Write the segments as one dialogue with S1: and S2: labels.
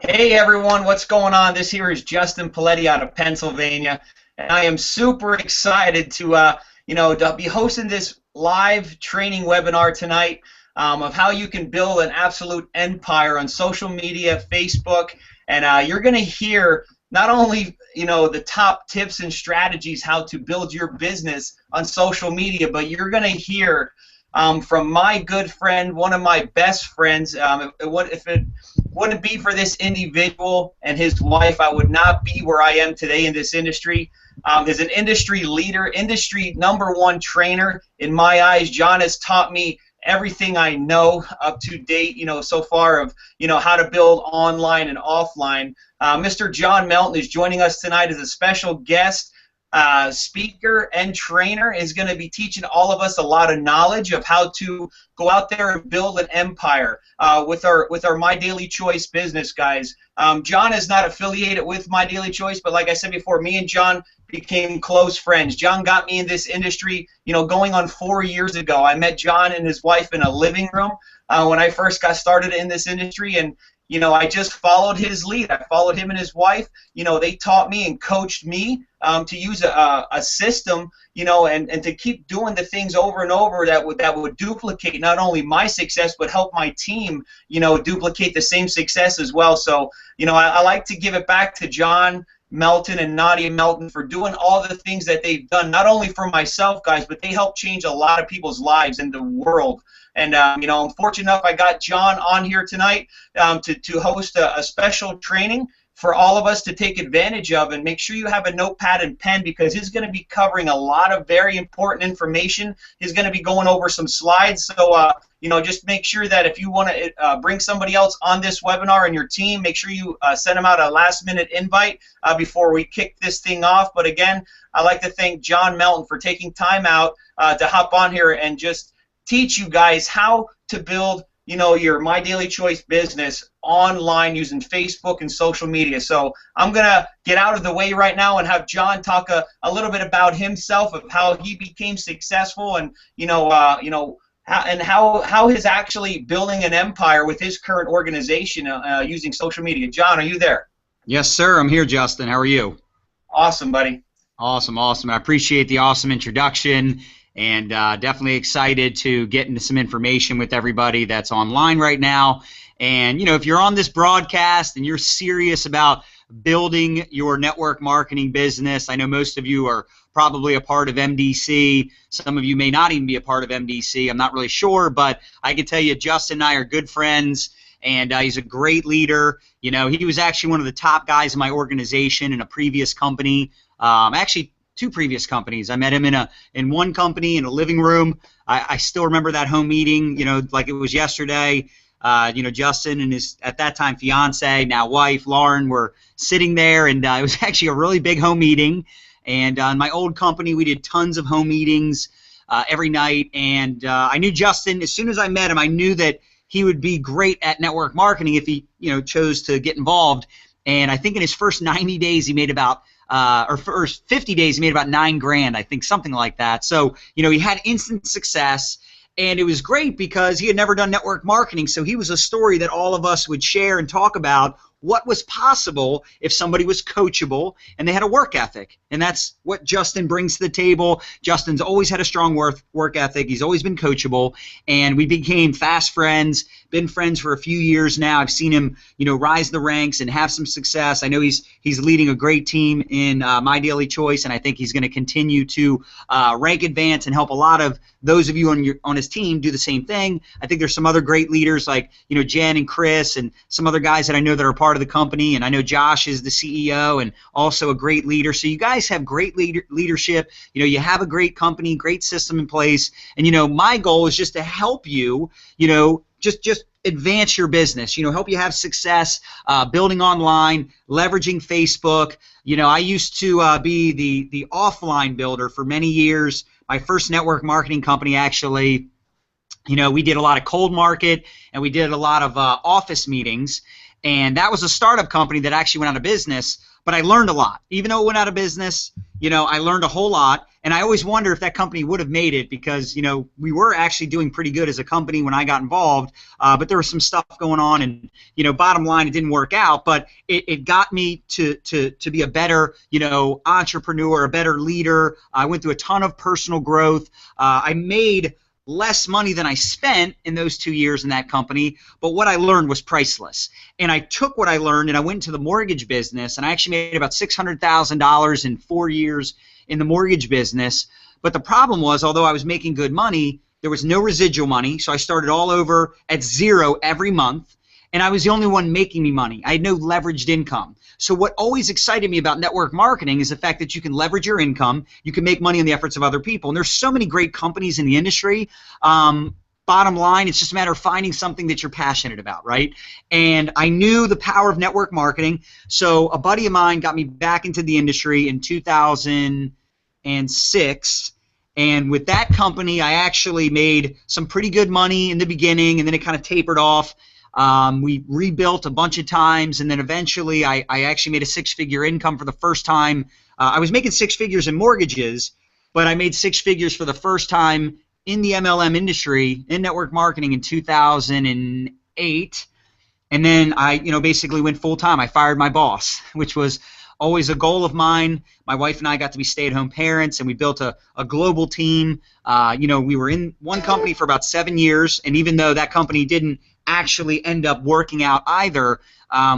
S1: Hey everyone, what's going on? This here is Justin Paletti out of Pennsylvania, and I am super excited to be hosting this live training webinar tonight of how you can build an absolute empire on social media, Facebook, and you're going to hear not only the top tips and strategies how to build your business on social media, but you're going to hear from my good friend, one of my best friends. If it wouldn't be for this individual and his wife, I would not be where I am today in this industry. As an industry leader, industry #1 trainer in my eyes, John has taught me everything I know up to date, so far of, how to build online and offline. Mr. John Melton is joining us tonight as a special guest. Speaker and trainer is going to be teaching all of us a lot of knowledge of how to go out there and build an empire with our My Daily Choice business, guys. John is not affiliated with My Daily Choice, but like I said before, me and John became close friends. John got me in this industry, going on 4 years ago. I met John and his wife in a living room when I first got started in this industry, and I just followed his lead. I followed him and his wife. They taught me and coached me to use a system, and to keep doing the things over and over that would duplicate not only my success but help my team, duplicate the same success as well. So, I like to give it back to John Melton and Nadia Melton for doing all the things that they've done, not only for myself, guys, but they helped change a lot of people's lives in the world. And, I'm fortunate enough I got John on here tonight to host a special training for all of us to take advantage of. And make sure you have a notepad and pen, because he's going to be covering a lot of very important information. He's going to be going over some slides. So, just make sure that if you want to bring somebody else on this webinar in your team, make sure you send them out a last-minute invite before we kick this thing off. But again, I'd like to thank John Melton for taking time out to hop on here and just teach you guys how to build, your My Daily Choice business online using Facebook and social media. So I'm gonna get out of the way right now and have John talk a little bit about himself, of how he became successful, and how he's actually building an empire with his current organization using social media. John, are you there?
S2: Yes, sir. I'm here, Justin. How are you?
S1: Awesome, buddy.
S2: Awesome, awesome. I appreciate the awesome introduction. And definitely excited to get into some information with everybody that's online right now. And, if you're on this broadcast and you're serious about building your network marketing business, I know most of you are probably a part of MDC. Some of you may not even be a part of MDC. I'm not really sure, but I can tell you Justin and I are good friends, and he's a great leader. He was actually one of the top guys in my organization in a previous company. Actually, 2 previous companies. I met him in one company in a living room. I still remember that home meeting, like it was yesterday. Justin and his, at that time, fiance, now wife, Lauren, were sitting there, and it was actually a really big home meeting. And in my old company, we did tons of home meetings every night. And I knew Justin, as soon as I met him, I knew that he would be great at network marketing if he, chose to get involved. And I think in his first 90 days, he made about or first 50 days, he made about $9,000, I think, something like that. So, he had instant success, and it was great because he had never done network marketing. So he was a story that all of us would share and talk about what was possible if somebody was coachable and they had a work ethic. And that's what Justin brings to the table. Justin's always had a strong work ethic. He's always been coachable, and we became fast friends, been friends for a few years now. I've seen him, rise the ranks and have some success. I know he's leading a great team in My Daily Choice, and I think he's going to continue to rank advance and help a lot of those of you on his team do the same thing. I think there's some other great leaders like, Jen and Chris and some other guys that I know that are part of the company, and I know Josh is the CEO and also a great leader. So you guys have great leadership. You have a great company, great system in place, and my goal is just to help you, just advance your business, help you have success building online, leveraging Facebook. I used to be the offline builder for many years. My first network marketing company, actually, we did a lot of cold market, and we did a lot of office meetings, and that was a startup company that actually went out of business. but I learned a lot. Even though it went out of business, I learned a whole lot. And I always wonder if that company would have made it because, we were actually doing pretty good as a company when I got involved. But there was some stuff going on and, bottom line, it didn't work out. But it got me to be a better, entrepreneur, a better leader. I went through a ton of personal growth. I made less money than I spent in those 2 years in that company, but what I learned was priceless. And I took what I learned and I went into the mortgage business, and I actually made about $600,000 in 4 years in the mortgage business. But the problem was, although I was making good money, there was no residual money, so I started all over at zero every month, and I was the only one making me money. I had no leveraged income. So what always excited me about network marketing is the fact that you can leverage your income, you can make money on the efforts of other people. And there's so many great companies in the industry. Bottom line, it's just a matter of finding something that you're passionate about, right? And I knew the power of network marketing. So a buddy of mine got me back into the industry in 2006. And with that company, I actually made some pretty good money in the beginning, and then it kind of tapered off. We rebuilt a bunch of times, and then eventually I actually made a six-figure income for the first time. I was making six figures in mortgages, but I made six figures for the first time in the MLM industry, in network marketing in 2008. And then I basically went full-time. I fired my boss, which was always a goal of mine. My wife and I got to be stay-at-home parents, and we built a global team. We were in one company for about 7 years, and even though that company didn't actually end up working out either,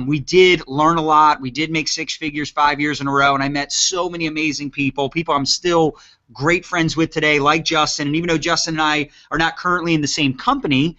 S2: we did learn a lot. We did make six figures 5 years in a row, and I met so many amazing people I'm still great friends with today, like Justin. And even though Justin and I are not currently in the same company,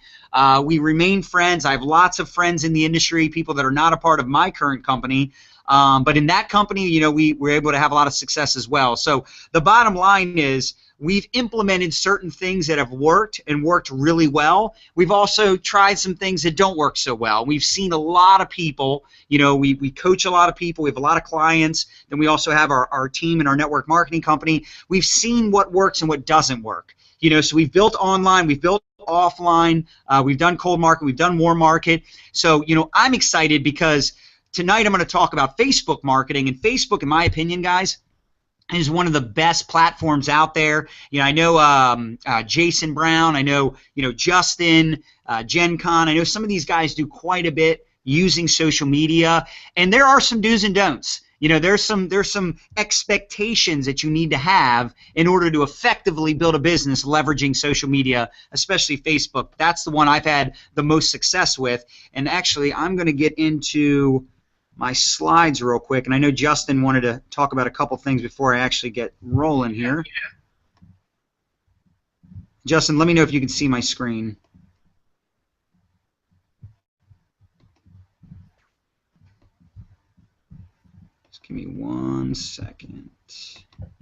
S2: we remain friends. I have lots of friends in the industry, people that are not a part of my current company. But in that company, we were able to have a lot of success as well. So the bottom line is we've implemented certain things that have worked and worked really well. We've also tried some things that don't work so well. We've seen a lot of people. We coach a lot of people. We have a lot of clients. Then we also have our team and our network marketing company. We've seen what works and what doesn't work. So we've built online, we've built offline, we've done cold market, we've done warm market. So, I'm excited because tonight I'm going to talk about Facebook marketing. And Facebook, in my opinion, guys, is one of the best platforms out there. I know Jason Brown, I know Justin, Gen Con. I know some of these guys do quite a bit using social media, and there are some do's and don'ts. There's some expectations that you need to have in order to effectively build a business leveraging social media, especially Facebook. That's the one I've had the most success with. And actually, I'm going to get into my slides real quick, and I know Justin wanted to talk about a couple things before I actually get rolling here. Justin, let me know if you can see my screen. Just give me 1 second.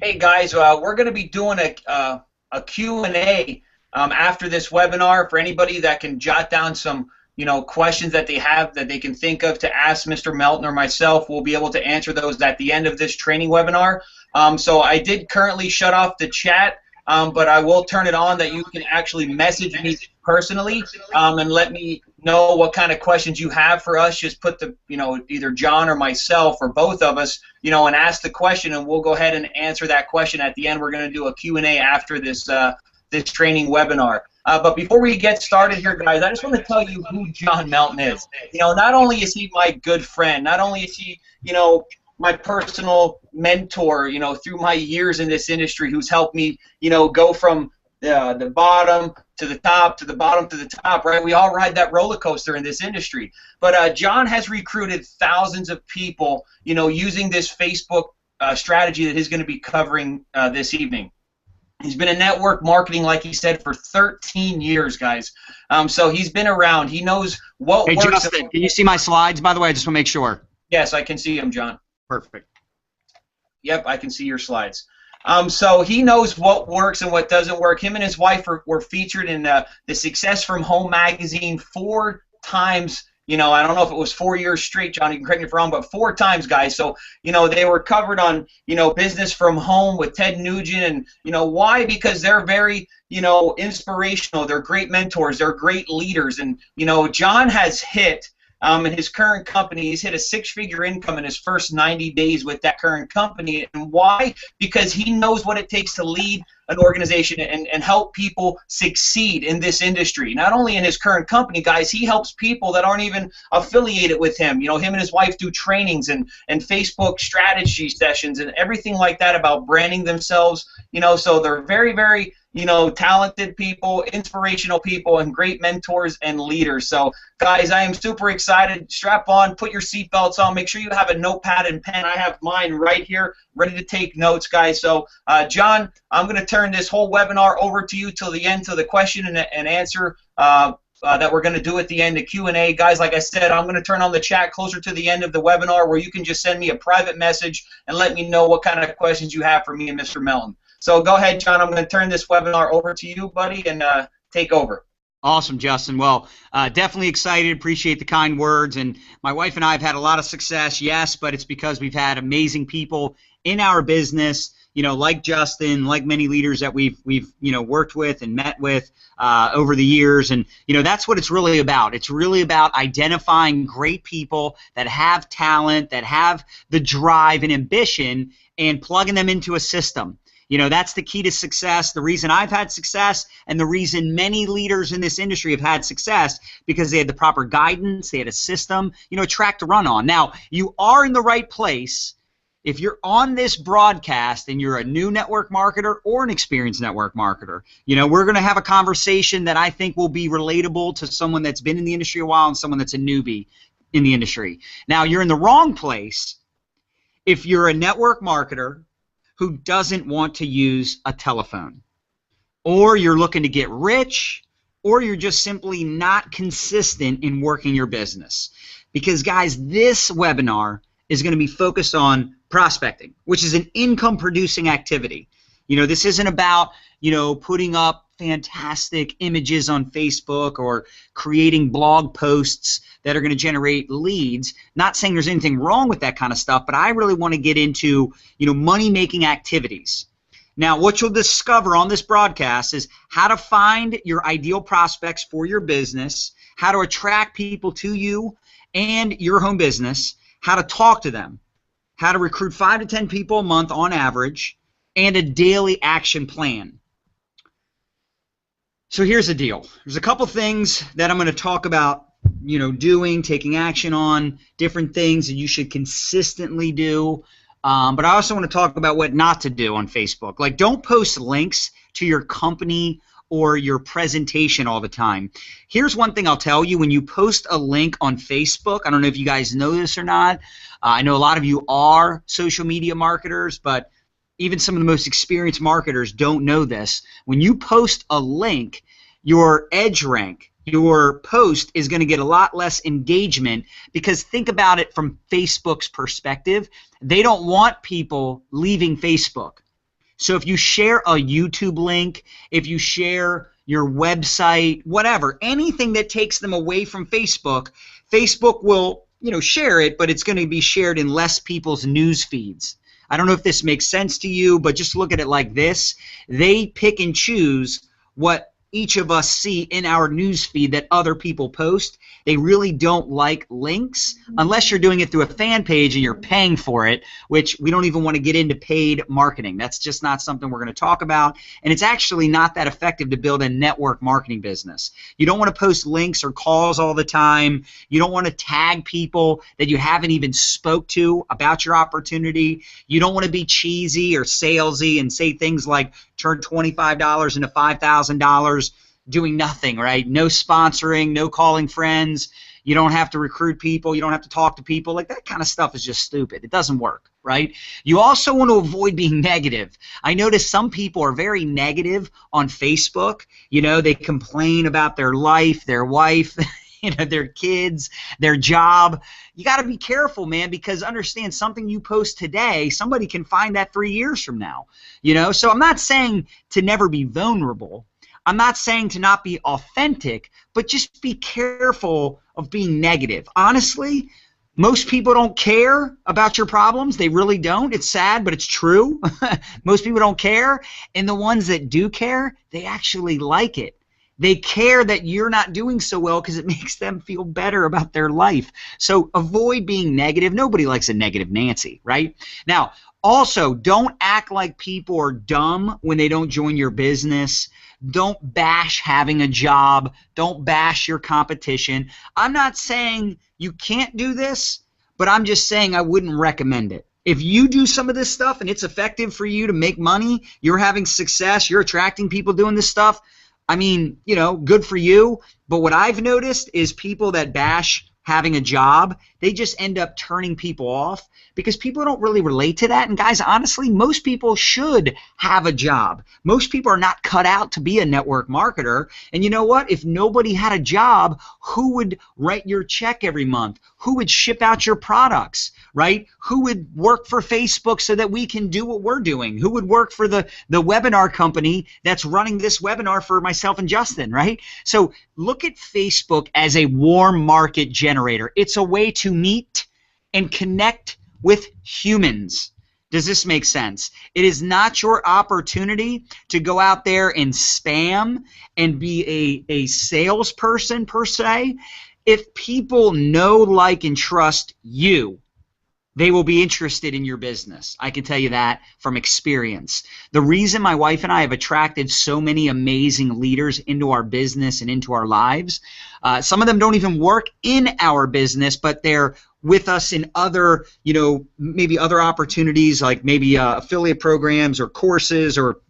S1: Hey guys, we're going to be doing a Q&A after this webinar for anybody that can jot down some questions that they have that they can think of to ask Mr. Melton or myself. We'll be able to answer those at the end of this training webinar. So I did currently shut off the chat, but I will turn it on that you can actually message me personally and let me know what kind of questions you have for us. Just put the, either John or myself or both of us, and ask the question, and we'll go ahead and answer that question at the end. We're going to do a Q&A after this this training webinar. But before we get started here, guys, I just want to tell you who John Melton is. Not only is he my good friend, not only is he, my personal mentor, through my years in this industry, who's helped me, go from the bottom to the top, to the bottom to the top, right? We all ride that roller coaster in this industry. But John has recruited thousands of people, using this Facebook strategy that he's going to be covering this evening. He's been in network marketing, like he said, for 13 years, guys. So he's been around. He knows what works.
S2: Hey, Justin, can you see my slides, by the way? I just want to make sure.
S1: Yes, I can see them, John.
S2: Perfect.
S1: Yep, I can see your slides. So he knows what works and what doesn't work. Him and his wife were featured in the Success from Home magazine 4 times. I don't know if it was 4 years straight, John, you can correct me if I'm wrong, but 4 times, guys. So, they were covered on, Business from Home with Ted Nugent. And, why? Because they're very, inspirational. They're great mentors. They're great leaders. And, John has hit in his current company. He's hit a six-figure income in his first 90 days with that current company. And why? Because he knows what it takes to lead an organization and help people succeed in this industry. Not only in his current company, guys, he helps people that aren't even affiliated with him. You know, him and his wife do trainings and Facebook strategy sessions and everything like that about branding themselves. You know, so they're very, very, you know, talented people, inspirational people, and great mentors and leaders. So, guys, I am super excited. Strap on, put your seatbelts on. Make sure you have a notepad and pen. I have mine right here, ready to take notes, guys. So, John, I'm going to turn this whole webinar over to you till the end, to the question and answer that we're going to do at the end, the Q&A. Guys, like I said, I'm going to turn on the chat closer to the end of the webinar where you can just send me a private message and let me know what kind of questions you have for me and Mr. Melton. So go ahead, John. I'm going to turn this webinar over to you, buddy, and take over.
S2: Awesome, Justin. Well, definitely excited. Appreciate the kind words. And my wife and I have had a lot of success, yes, but it's because we've had amazing people in our business, you know, like Justin, like many leaders that we've you know, worked with and met with over the years. And, you know, that's what it's really about. It's really about identifying great people that have talent, that have the drive and ambition, and plugging them into a system. You know, that's the key to success. The reason I've had success and the reason many leaders in this industry have had success, because they had the proper guidance, they had a system, you know, a track to run on. Now, you are in the right place if you're on this broadcast and you're a new network marketer or an experienced network marketer. You know, we're going to have a conversation that I think will be relatable to someone that's been in the industry a while and someone that's a newbie in the industry. Now, you're in the wrong place if you're a network marketer who doesn't want to use a telephone, or you're looking to get rich, or you're just simply not consistent in working your business. Because, guys, this webinar is going to be focused on prospecting, which is an income-producing activity. You know, this isn't about, you know, putting up fantastic images on Facebook or creating blog posts that are going to generate leads. Not saying there's anything wrong with that kind of stuff, but I really want to get into, you know, money-making activities. Now, what you'll discover on this broadcast is how to find your ideal prospects for your business, how to attract people to you and your home business, how to talk to them, how to recruit 5 to 10 people a month on average, and a daily action plan. So here's the deal. There's a couple things that I'm going to talk about, you know, doing, taking action on, different things that you should consistently do. But I also want to talk about what not to do on Facebook. Like, don't post links to your company or your presentation all the time. Here's one thing I'll tell you. When you post a link on Facebook, I don't know if you guys know this or not. I know a lot of you are social media marketers, but even some of the most experienced marketers don't know this. When you post a link, your edge rank, your post is going to get a lot less engagement, because think about it from Facebook's perspective. They don't want people leaving Facebook. So if you share a YouTube link, if you share your website, whatever, anything that takes them away from Facebook, Facebook will, you know, share it, but it's going to be shared in less people's news feeds. I don't know if this makes sense to you, but just look at it like this. They pick and choose what each of us see in our news feed that other people post. They really don't like links unless you're doing it through a fan page and you're paying for it, which we don't even want to get into paid marketing. That's just not something we're going to talk about, and it's actually not that effective to build a network marketing business. You don't want to post links or calls all the time. You don't want to tag people that you haven't even spoke to about your opportunity. You don't want to be cheesy or salesy and say things like turn $25 into $5,000 doing nothing, right? No sponsoring, no calling friends. You don't have to recruit people. You don't have to talk to people. Like, that kind of stuff is just stupid. It doesn't work, right? You also want to avoid being negative. I notice some people are very negative on Facebook. You know, they complain about their life, their wife, you know, their kids, their job. You got to be careful, man, because understand, something you post today, somebody can find that 3 years from now. You know, so I'm not saying to never be vulnerable. I'm not saying to not be authentic, but just be careful of being negative. Honestly, most people don't care about your problems. They really don't. It's sad, but it's true. Most people don't care. And the ones that do care, they actually like it. They care that you're not doing so well because it makes them feel better about their life. So avoid being negative. Nobody likes a negative Nancy, right? Now, also, don't act like people are dumb when they don't join your business. Don't bash having a job. Don't bash your competition. I'm not saying you can't do this, but I'm just saying I wouldn't recommend it. If you do some of this stuff and it's effective for you to make money, you're having success, you're attracting people doing this stuff, I mean, you know, good for you. But what I've noticed is people that bash having a job, they just end up turning people off because people don't really relate to that. And guys, honestly, most people should have a job. Most people are not cut out to be a network marketer. And you know what? If nobody had a job, who would write your check every month? Who would ship out your products, right? Who would work for Facebook so that we can do what we're doing? Who would work for the webinar company that's running this webinar for myself and Justin, right? So look at Facebook as a warm market generator. It's a way to meet and connect with humans. Does this make sense? It is not your opportunity to go out there and spam and be a salesperson per se. If people know, like, and trust you, they will be interested in your business. I can tell you that from experience. The reason my wife and I have attracted so many amazing leaders into our business and into our lives, some of them don't even work in our business, but they're with us in other, you know, maybe other opportunities, like maybe affiliate programs or courses, or,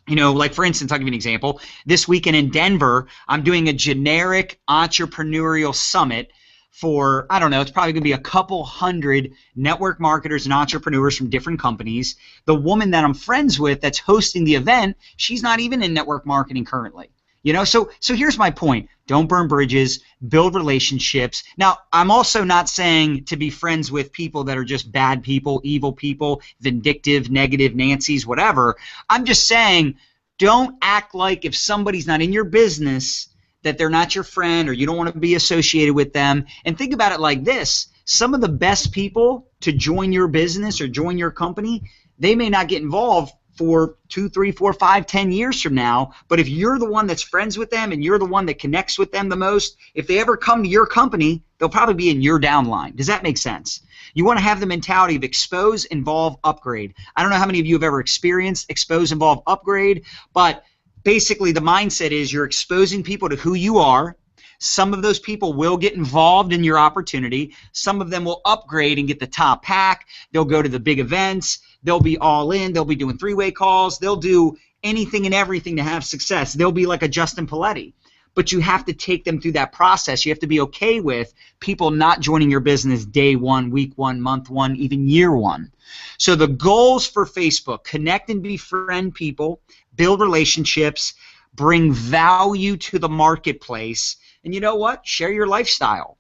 S2: you know, like for instance, I'll give you an example. This weekend in Denver, I'm doing a generic entrepreneurial summit for, I don't know, it's probably going to be a couple hundred network marketers and entrepreneurs from different companies. The woman that I'm friends with that's hosting the event, she's not even in network marketing currently. You know, so here's my point. Don't burn bridges, build relationships. Now, I'm also not saying to be friends with people that are just bad people, evil people, vindictive, negative, Nancy's, whatever. I'm just saying don't act like if somebody's not in your business that they're not your friend or you don't want to be associated with them. And think about it like this. Some of the best people to join your business or join your company, they may not get involved for 2, 3, 4, 5, 10 years from now. But if you're the one that's friends with them and you're the one that connects with them the most, if they ever come to your company, they'll probably be in your downline. Does that make sense? You want to have the mentality of expose, involve, upgrade. I don't know how many of you have ever experienced expose, involve, upgrade, but basically the mindset is you're exposing people to who you are. Some of those people will get involved in your opportunity. Some of them will upgrade and get the top pack. They'll go to the big events. They'll be all in. They'll be doing three-way calls. They'll do anything and everything to have success. They'll be like a Justin Paletti. But you have to take them through that process. You have to be okay with people not joining your business day one, week one, month one, even year one. So the goals for Facebook: connect and befriend people, build relationships, bring value to the marketplace, and you know what? Share your lifestyle.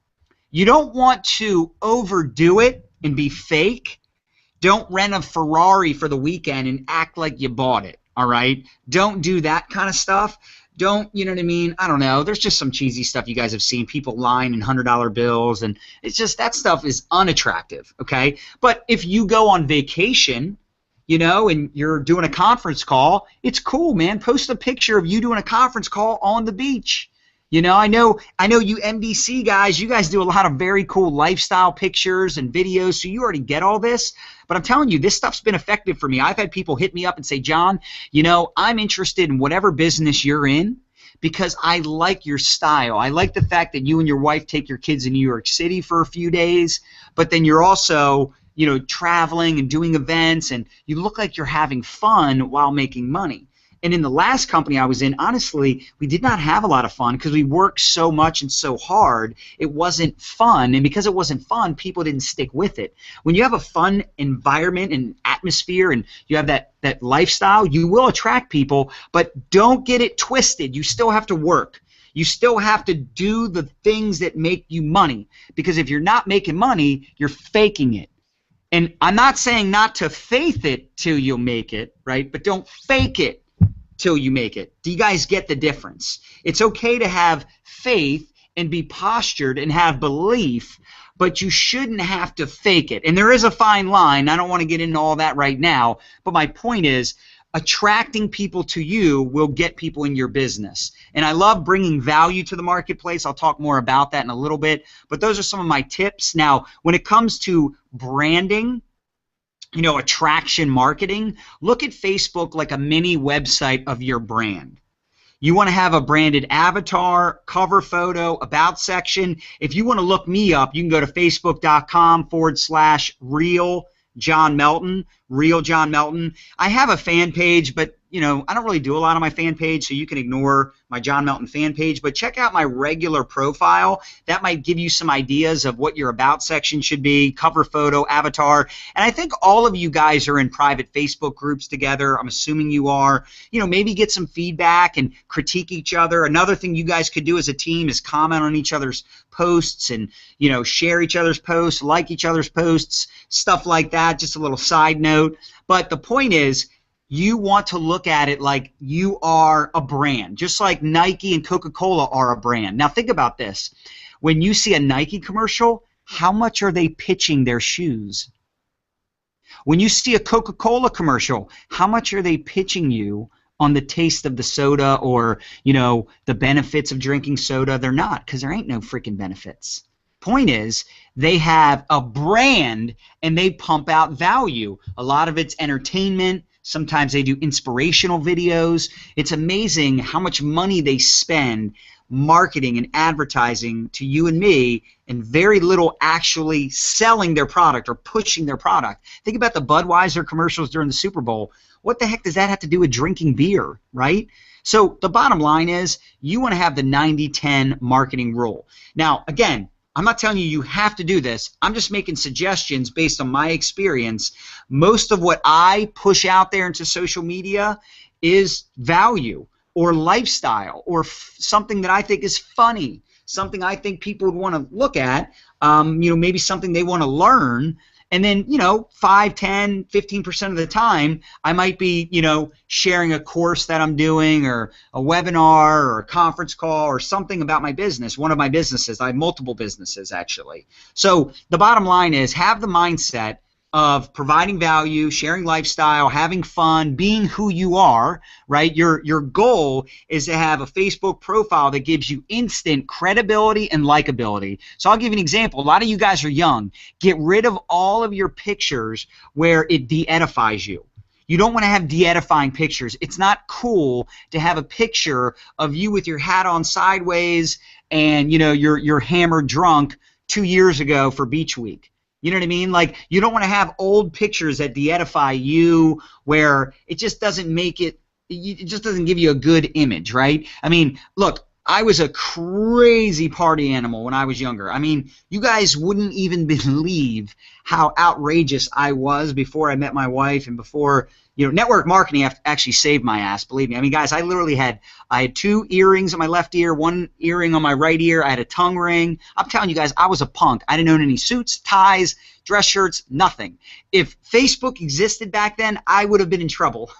S2: You don't want to overdo it and be fake. Don't rent a Ferrari for the weekend and act like you bought it, all right? Don't do that kind of stuff. Don't, you know what I mean? I don't know. There's just some cheesy stuff you guys have seen, people lying in $100 bills, and it's just that stuff is unattractive, okay? But if you go on vacation, you know, and you're doing a conference call, it's cool, man. Post a picture of you doing a conference call on the beach. You know, I know you NBC guys, you guys do a lot of very cool lifestyle pictures and videos, so you already get all this. But I'm telling you, this stuff's been effective for me. I've had people hit me up and say, John, you know, I'm interested in whatever business you're in because I like your style. I like the fact that you and your wife take your kids in New York City for a few days, but then you're also, you know, traveling and doing events, and you look like you're having fun while making money. And in the last company I was in, honestly, we did not have a lot of fun because we worked so much and so hard. It wasn't fun, and because it wasn't fun, people didn't stick with it. When you have a fun environment and atmosphere and you have that lifestyle, you will attract people, but don't get it twisted. You still have to work. You still have to do the things that make you money, because if you're not making money, you're faking it. And I'm not saying not to faith it till you'll make it, right? But don't fake it till you make it. Do you guys get the difference? It's okay to have faith and be postured and have belief, but you shouldn't have to fake it. And there is a fine line. I don't want to get into all that right now, but my point is, attracting people to you will get people in your business. And I love bringing value to the marketplace. I'll talk more about that in a little bit, but those are some of my tips. Now, when it comes to branding, attraction marketing, look at Facebook like a mini website of your brand. You want to have a branded avatar, cover photo, about section. If you want to look me up, you can go to facebook.com/real John Melton, Real John Melton. I have a fan page, but I don't really do a lot on my fan page, so you can ignore my John Melton fan page, but check out my regular profile. That might give you some ideas of what your about section should be, cover photo, avatar. And I think all of you guys are in private Facebook groups together. I'm assuming you are. Maybe get some feedback and critique each other. Another thing you guys could do as a team is comment on each other's posts and, share each other's posts, like each other's posts, stuff like that. Just a little side note. But the point is, you want to look at it like you are a brand, just like Nike and Coca-Cola are a brand. Now think about this. When you see a Nike commercial, how much are they pitching their shoes? When you see a Coca-Cola commercial, how much are they pitching you on the taste of the soda or, the benefits of drinking soda? They're not, because there ain't no freaking benefits. Point is, they have a brand and they pump out value. A lot of it's entertainment. Sometimes they do inspirational videos. It's amazing how much money they spend marketing and advertising to you and me, and very little actually selling their product or pushing their product. Think about the Budweiser commercials during the Super Bowl. What the heck does that have to do with drinking beer, right? So the bottom line is, you want to have the 90-10 marketing rule. Now, again, I'm not telling you you have to do this. I'm just making suggestions based on my experience. Most of what I push out there into social media is value or lifestyle or something that I think is funny, something I think people would want to look at, maybe something they want to learn. And then, 5, 10, 15% of the time, I might be, sharing a course that I'm doing or a webinar or a conference call or something about my business, one of my businesses. I have multiple businesses, actually. So the bottom line is, have the mindset of providing value, sharing lifestyle, having fun, being who you are, right? Your goal is to have a Facebook profile that gives you instant credibility and likability. So I'll give you an example. A lot of you guys are young. Get rid of all of your pictures where it de-edifies you. You don't want to have de-edifying pictures. It's not cool to have a picture of you with your hat on sideways and you're hammered drunk 2 years ago for Beach Week. You know what I mean? Like, you don't want to have old pictures that de-edify you where it just doesn't make it just doesn't give you a good image, right? I mean, look, I was a crazy party animal when I was younger. I mean, you guys wouldn't even believe how outrageous I was before I met my wife and before, network marketing actually saved my ass, believe me. I mean, guys, I had 2 earrings on my left ear, 1 earring on my right ear. I had a tongue ring. I'm telling you guys, I was a punk. I didn't own any suits, ties, dress shirts, nothing. If Facebook existed back then, I would have been in trouble.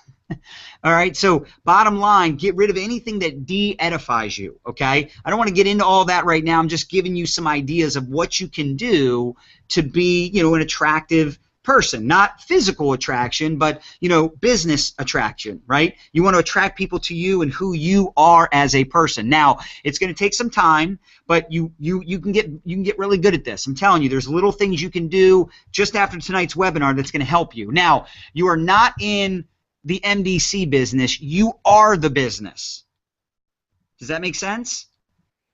S2: All right, so bottom line, get rid of anything that de-edifies you, okay? I don't want to get into all that right now. I'm just giving you some ideas of what you can do to be, an attractive person. Not physical attraction, but, business attraction, right? You want to attract people to you and who you are as a person. Now, it's going to take some time, but you can get really good at this. I'm telling you, there's little things you can do just after tonight's webinar that's going to help you. Now, you are not in the MDC business, you are the business. Does that make sense?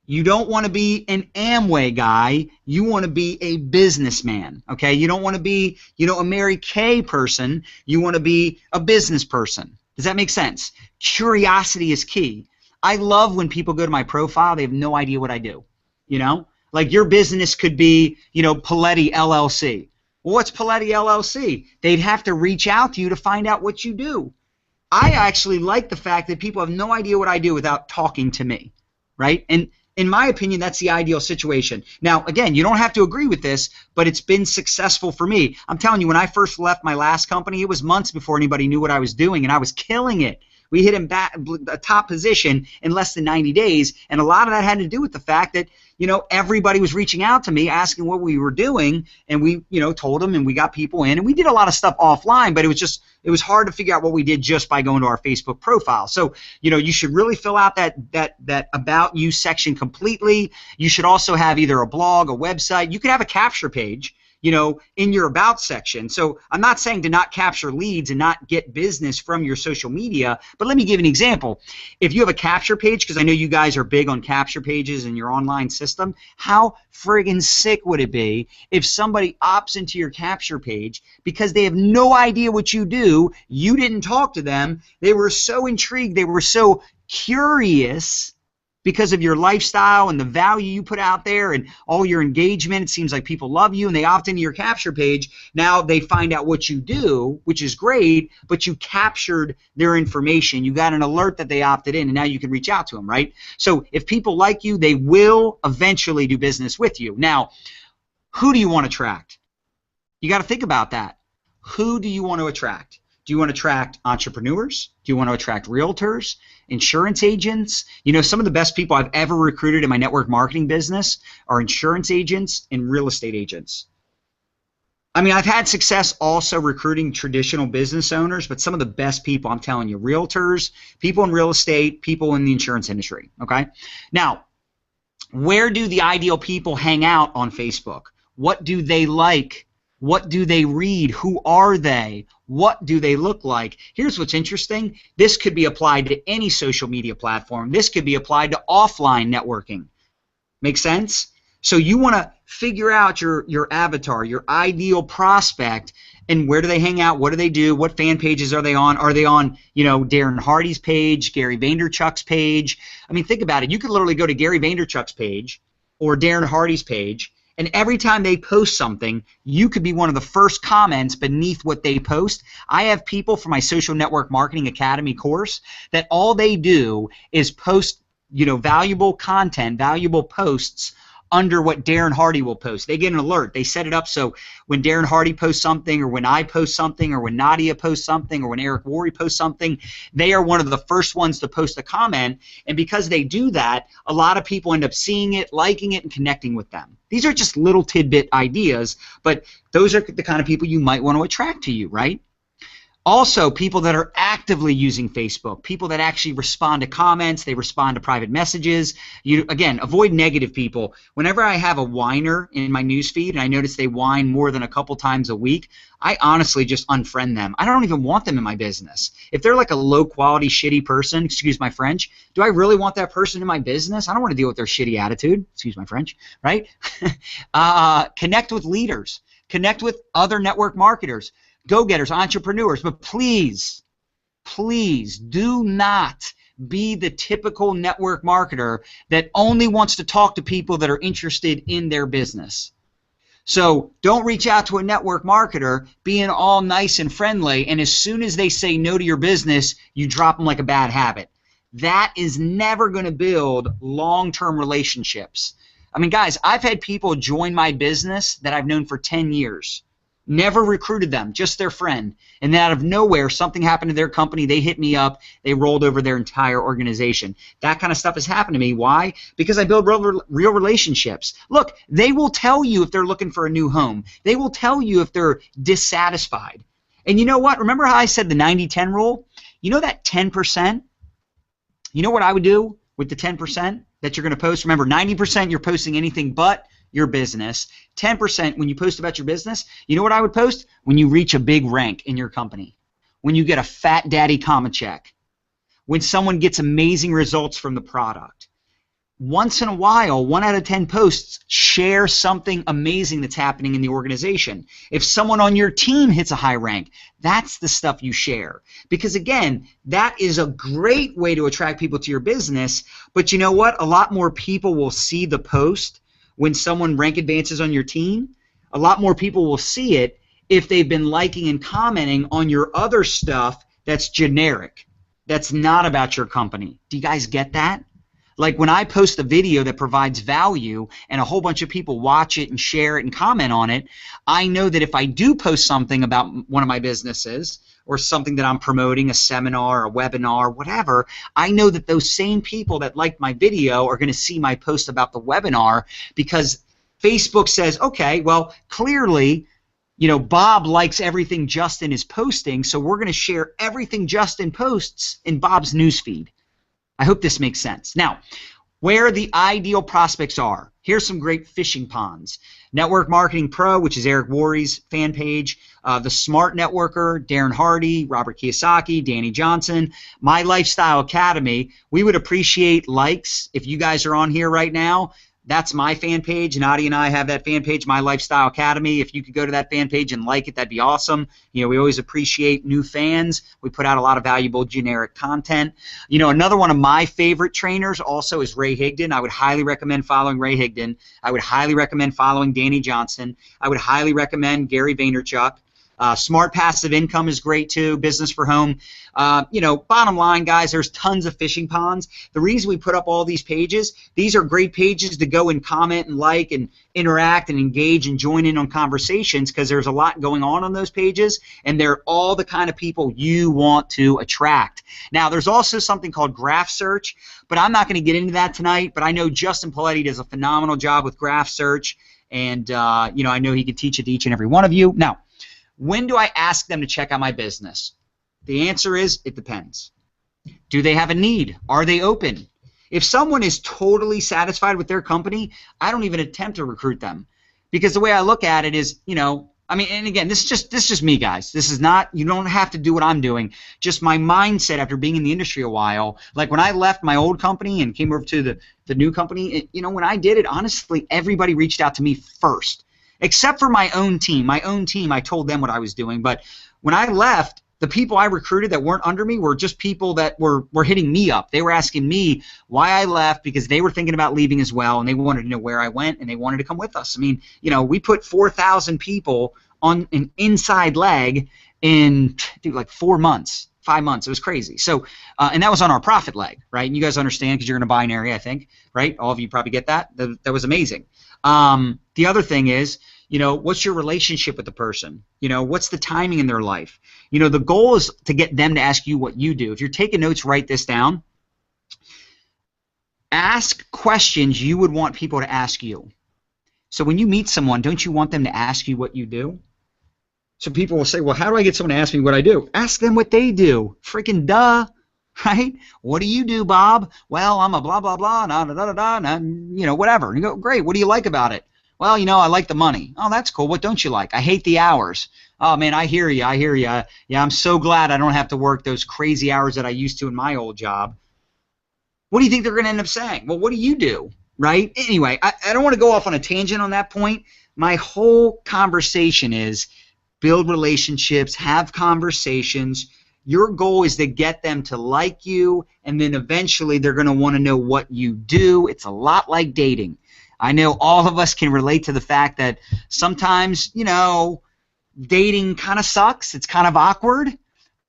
S2: You don't want to be an Amway guy, you want to be a businessman, okay? You don't want to be, a Mary Kay person, you want to be a business person. Does that make sense? Curiosity is key. I love when people go to my profile, they have no idea what I do, Like your business could be, Paletti LLC. Well, what's Paletti LLC? They'd have to reach out to you to find out what you do. I actually like the fact that people have no idea what I do without talking to me, right? And in my opinion, that's the ideal situation. Now, again, you don't have to agree with this, but it's been successful for me. I'm telling you, when I first left my last company, it was months before anybody knew what I was doing, and I was killing it. We hit him back a top position in less than 90 days, and a lot of that had to do with the fact that, everybody was reaching out to me asking what we were doing, and we, told them, and we got people in, and we did a lot of stuff offline, but it was hard to figure out what we did just by going to our Facebook profile. So, you should really fill out that About You section completely. You should also have either a blog, a website. You could have a capture page, in your About section. So I'm not saying to not capture leads and not get business from your social media, but let me give an example. If you have a capture page, because I know you guys are big on capture pages in your online system, how friggin' sick would it be if somebody opts into your capture page because they have no idea what you do, you didn't talk to them, they were so intrigued, they were so curious because of your lifestyle and the value you put out there and all your engagement. It seems like people love you and they opt into your capture page. Now they find out what you do, which is great, but you captured their information. You got an alert that they opted in, and now you can reach out to them, right? So if people like you, they will eventually do business with you. Now, who do you want to attract? You got to think about that. Who do you want to attract? Do you want to attract entrepreneurs? Do you want to attract realtors, insurance agents? Some of the best people I've ever recruited in my network marketing business are insurance agents and real estate agents. I mean, I've had success also recruiting traditional business owners, but some of the best people, I'm telling you, realtors, people in real estate, people in the insurance industry, okay? Now, where do the ideal people hang out on Facebook? What do they like? What do they read? Who are they? What do they look like? Here's what's interesting. This could be applied to any social media platform. This could be applied to offline networking. Make sense? So you want to figure out your avatar, your ideal prospect, and where do they hang out? What do they do? What fan pages are they on? Are they on, Darren Hardy's page, Gary Vaynerchuk's page? I mean, think about it. You could literally go to Gary Vaynerchuk's page or Darren Hardy's page, and every time they post something, you could be one of the first comments beneath what they post. I have people from my Social Network Marketing Academy course that all they do is post, valuable content, valuable posts under what Darren Hardy will post. They get an alert. They set it up so when Darren Hardy posts something, or when I post something, or when Nadia posts something, or when Eric Worre posts something, they are one of the first ones to post a comment. And because they do that, a lot of people end up seeing it, liking it, and connecting with them. These are just little tidbit ideas, but those are the kind of people you might want to attract to you, right? Also, people that are actively using Facebook, people that actually respond to comments, they respond to private messages. Again, avoid negative people. Whenever I have a whiner in my newsfeed and I notice they whine more than a couple times a week, I honestly just unfriend them. I don't even want them in my business. If they're like a low-quality, shitty person, excuse my French, do I really want that person in my business? I don't want to deal with their shitty attitude, excuse my French, right? Connect with leaders. Connect with other network marketers. Go-getters, entrepreneurs, but please do not be the typical network marketer that only wants to talk to people that are interested in their business. So don't reach out to a network marketer being all nice and friendly, and as soon as they say no to your business, you drop them like a bad habit. That is never going to build long-term relationships. I mean, guys, I've had people join my business that I've known for 10 years. Never recruited them, just their friend. And then out of nowhere, something happened to their company. They hit me up. They rolled over their entire organization. That kind of stuff has happened to me. Why? Because I build real relationships. Look, they will tell you if they're looking for a new home. They will tell you if they're dissatisfied. And you know what? Remember how I said the 90-10 rule? You know that 10%? You know what I would do with the 10% that you're going to post? Remember, 90% you're posting anything but your business. 10% when you post about your business, you know what I would post? When you reach a big rank in your company. When you get a fat daddy comma check. When someone gets amazing results from the product. Once in a while, 1 out of 10 posts share something amazing that's happening in the organization. If someone on your team hits a high rank, that's the stuff you share. Because again, that is a great way to attract people to your business. But you know what? A lot more people will see the post when someone rank advances on your team. A lot more people will see it if they've been liking and commenting on your other stuff that's generic, that's not about your company. Do you guys get that? Like when I post a video that provides value and a whole bunch of people watch it and share it and comment on it, I know that if I do post something about one of my businesses or something that I'm promoting, a seminar, a webinar, whatever, I know that those same people that liked my video are going to see my post about the webinar, because Facebook says, okay, well, clearly, Bob likes everything Justin is posting, so we're going to share everything Justin posts in Bob's newsfeed. I hope this makes sense. Now, where the ideal prospects are, here's some great fishing ponds. Network Marketing Pro, which is Eric Worre's fan page, The Smart Networker, Darren Hardy, Robert Kiyosaki, Danny Johnson, My Lifestyle Academy. We would appreciate likes if you guys are on here right now. That's my fan page. Nadia and I have that fan page, My Lifestyle Academy. If you could go to that fan page and like it, that'd be awesome. We always appreciate new fans. We put out a lot of valuable generic content. Another one of my favorite trainers also is Ray Higdon. I would highly recommend following Ray Higdon. I would highly recommend following Danny Johnson. I would highly recommend Gary Vaynerchuk. Smart Passive Income is great too. Business for Home. Bottom line, guys, there's tons of fishing ponds. The reason we put up all these pages, these are great pages to go and comment and like and interact and engage and join in on conversations, because there's a lot going on those pages, and they're all the kind of people you want to attract. Now, there's also something called graph search, but I'm not going to get into that tonight, but I know Justin Poletti does a phenomenal job with graph search, and I know he can teach it to each and every one of you. Now, when do I ask them to check out my business? The answer is, it depends. Do they have a need? Are they open? If someone is totally satisfied with their company, I don't even attempt to recruit them, because the way I look at it is, and again, this is just me, guys. This is not, you don't have to do what I'm doing. Just my mindset after being in the industry a while. Like when I left my old company and came over to the new company, when I did it, honestly, everybody reached out to me first. Except for my own team. My own team, I told them what I was doing. But when I left, the people I recruited that weren't under me were just people that were hitting me up. They were asking me why I left, because they were thinking about leaving as well, and they wanted to know where I went, and they wanted to come with us. We put 4,000 people on an inside leg in, like 4 months. 5 months. It was crazy. So, and that was on our profit leg, right? And you guys understand, because you're in a binary, I think, right? All of you probably get that. That was amazing. The other thing is, what's your relationship with the person? What's the timing in their life? The goal is to get them to ask you what you do. If you're taking notes, write this down. Ask questions you would want people to ask you. So when you meet someone, don't you want them to ask you what you do? So people will say, well, how do I get someone to ask me what I do? Ask them what they do. Freaking duh, right? What do you do, Bob? Well, I'm a blah, blah, blah, da, da, da, da, da, whatever. And you go, great, what do you like about it? Well, I like the money. Oh, that's cool. What don't you like? I hate the hours. Oh, man, I hear you. Yeah, I'm so glad I don't have to work those crazy hours that I used to in my old job. What do you think they're going to end up saying? Well, what do you do, right? Anyway, I don't want to go off on a tangent on that point. My whole conversation is build relationships, have conversations. Your goal is to get them to like you, and then eventually they're going to want to know what you do. It's a lot like dating. I know all of us can relate to the fact that sometimes, dating kind of sucks. It's kind of awkward.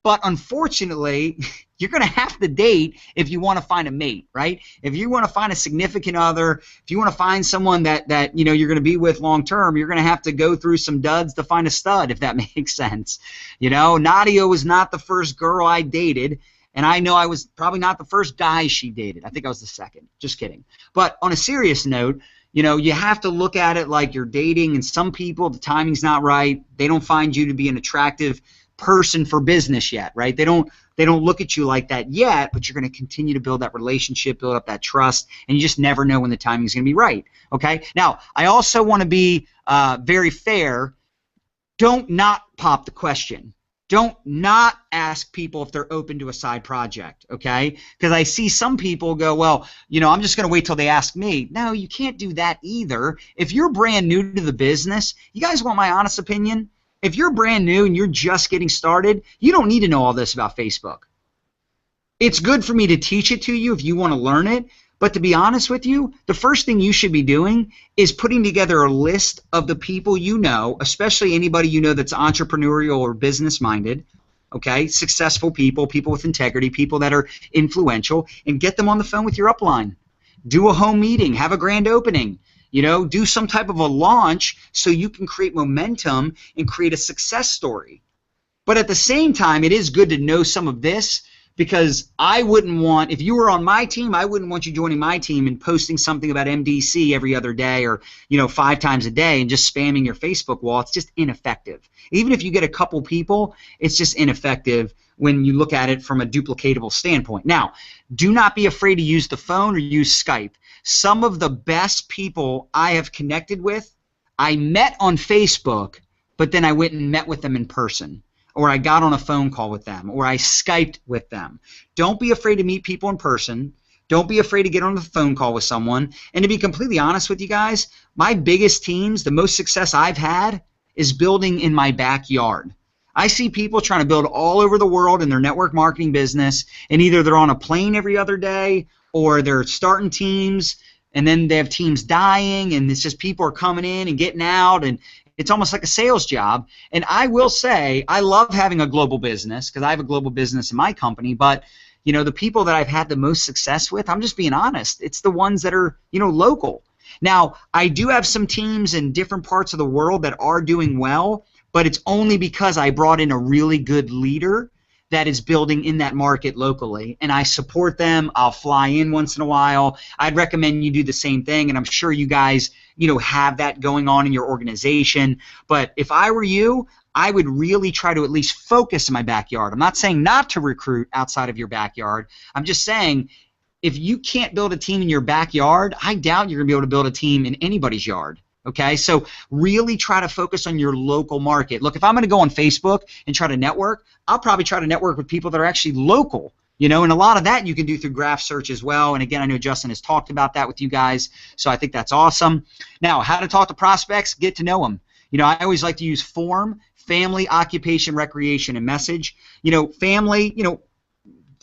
S2: But unfortunately, you're going to have to date if you want to find a mate, right? If you want to find a significant other, if you want to find someone that you're going to be with long term, you're going to have to go through some duds to find a stud, if that makes sense. Nadia was not the first girl I dated, and I know I was probably not the first guy she dated. I think I was the second. Just kidding. But on a serious note, you have to look at it like you're dating, and some people, the timing's not right. They don't find you to be an attractive person for business yet, right? They don't look at you like that yet, but you're going to continue to build that relationship, build up that trust, and you just never know when the timing is going to be right, okay? Now, I also want to be very fair. Don't not pop the question. Don't not ask people if they're open to a side project, okay? Because I see some people go, well, I'm just going to wait till they ask me. No, you can't do that either. If you're brand new to the business, you guys want my honest opinion? If you're brand new and you're just getting started, you don't need to know all this about Facebook. It's good for me to teach it to you if you want to learn it, but to be honest with you, the first thing you should be doing is putting together a list of the people you know, especially anybody you know that's entrepreneurial or business-minded, okay, successful people, people with integrity, people that are influential, and get them on the phone with your upline. Do a home meeting, have a grand opening, do some type of a launch so you can create momentum and create a success story. But at the same time, it is good to know some of this, because I wouldn't want, if you were on my team, I wouldn't want you joining my team and posting something about MDC every other day, or 5 times a day, and just spamming your Facebook wall. It's just ineffective. Even if you get a couple people, it's just ineffective when you look at it from a duplicatable standpoint. Now, do not be afraid to use the phone or use Skype. Some of the best people I have connected with, I met on Facebook, but then I went and met with them in person, or I got on a phone call with them, or I Skyped with them. Don't be afraid to meet people in person. Don't be afraid to get on a phone call with someone. And to be completely honest with you guys, my biggest teams, the most success I've had, is building in my backyard. I see people trying to build all over the world in their network marketing business, and either they're on a plane every other day, or they're starting teams, and then they have teams dying, and it's just people are coming in and getting out, and it's almost like a sales job. And I will say, I love having a global business, because I have a global business in my company, but the people that I've had the most success with, I'm just being honest, it's the ones that are, local. Now, I do have some teams in different parts of the world that are doing well, but it's only because I brought in a really good leader that is building in that market locally, and I support them. I'll fly in once in a while. I'd recommend you do the same thing, and I'm sure you guys, have that going on in your organization. But if I were you, I would really try to at least focus in my backyard. I'm not saying not to recruit outside of your backyard. I'm just saying, if you can't build a team in your backyard, I doubt you're going to be able to build a team in anybody's yard. Okay, so really try to focus on your local market. Look, if I'm going to go on Facebook and try to network, I'll probably try to network with people that are actually local, and a lot of that you can do through graph search as well. And again, I know Justin has talked about that with you guys, so I think that's awesome. Now, how to talk to prospects, get to know them. I always like to use form, family, occupation, recreation, and message. Family,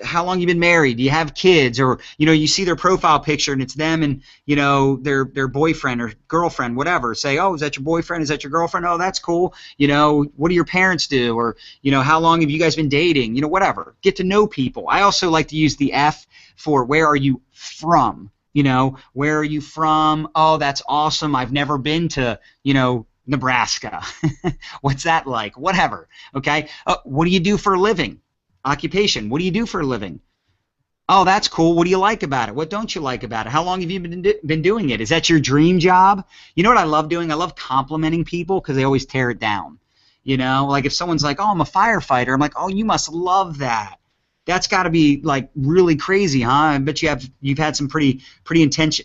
S2: how long you been married? Do you have kids? Or you see their profile picture and it's them and their boyfriend or girlfriend, whatever. Say, oh, is that your boyfriend? Is that your girlfriend? Oh, that's cool. What do your parents do? Or how long have you guys been dating? Whatever. Get to know people. I also like to use the F for where are you from? Where are you from? Oh, that's awesome. I've never been to Nebraska. What's that like? Whatever. Okay. What do you do for a living? Occupation. What do you do for a living? Oh, that's cool. What do you like about it? What don't you like about it? How long have you been doing it? Is that your dream job? You know what I love doing? I love complimenting people, because they always tear it down. Like if someone's like, oh, I'm a firefighter, I'm like, oh, you must love that. That's got to be like really crazy, huh? I bet you've had some pretty intense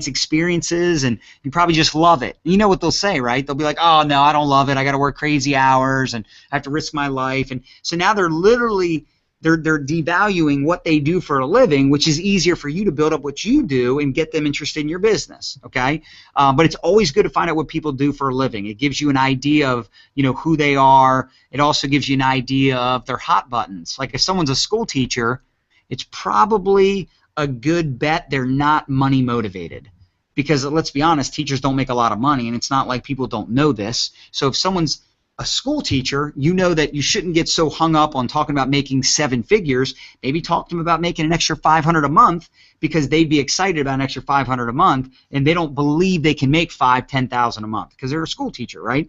S2: experiences, and you probably just love it. You know what they'll say, right? They'll be like, oh no, I don't love it. I got to work crazy hours, and I have to risk my life. And so now they're literally they're devaluing what they do for a living, which is easier for you to build up what you do and get them interested in your business. Okay, but it's always good to find out what people do for a living. It gives you an idea of who they are. It also gives you an idea of their hot buttons. Like if someone's a school teacher, it's probably a good bet they're not money motivated, because let's be honest, teachers don't make a lot of money, and it's not like people don't know this. So if someone's a school teacher, you know that you shouldn't get so hung up on talking about making 7 figures. Maybe talk to them about making an extra $500 a month, because they'd be excited about an extra $500 a month, and they don't believe they can make $5,000, $10,000 a month because they're a school teacher, right?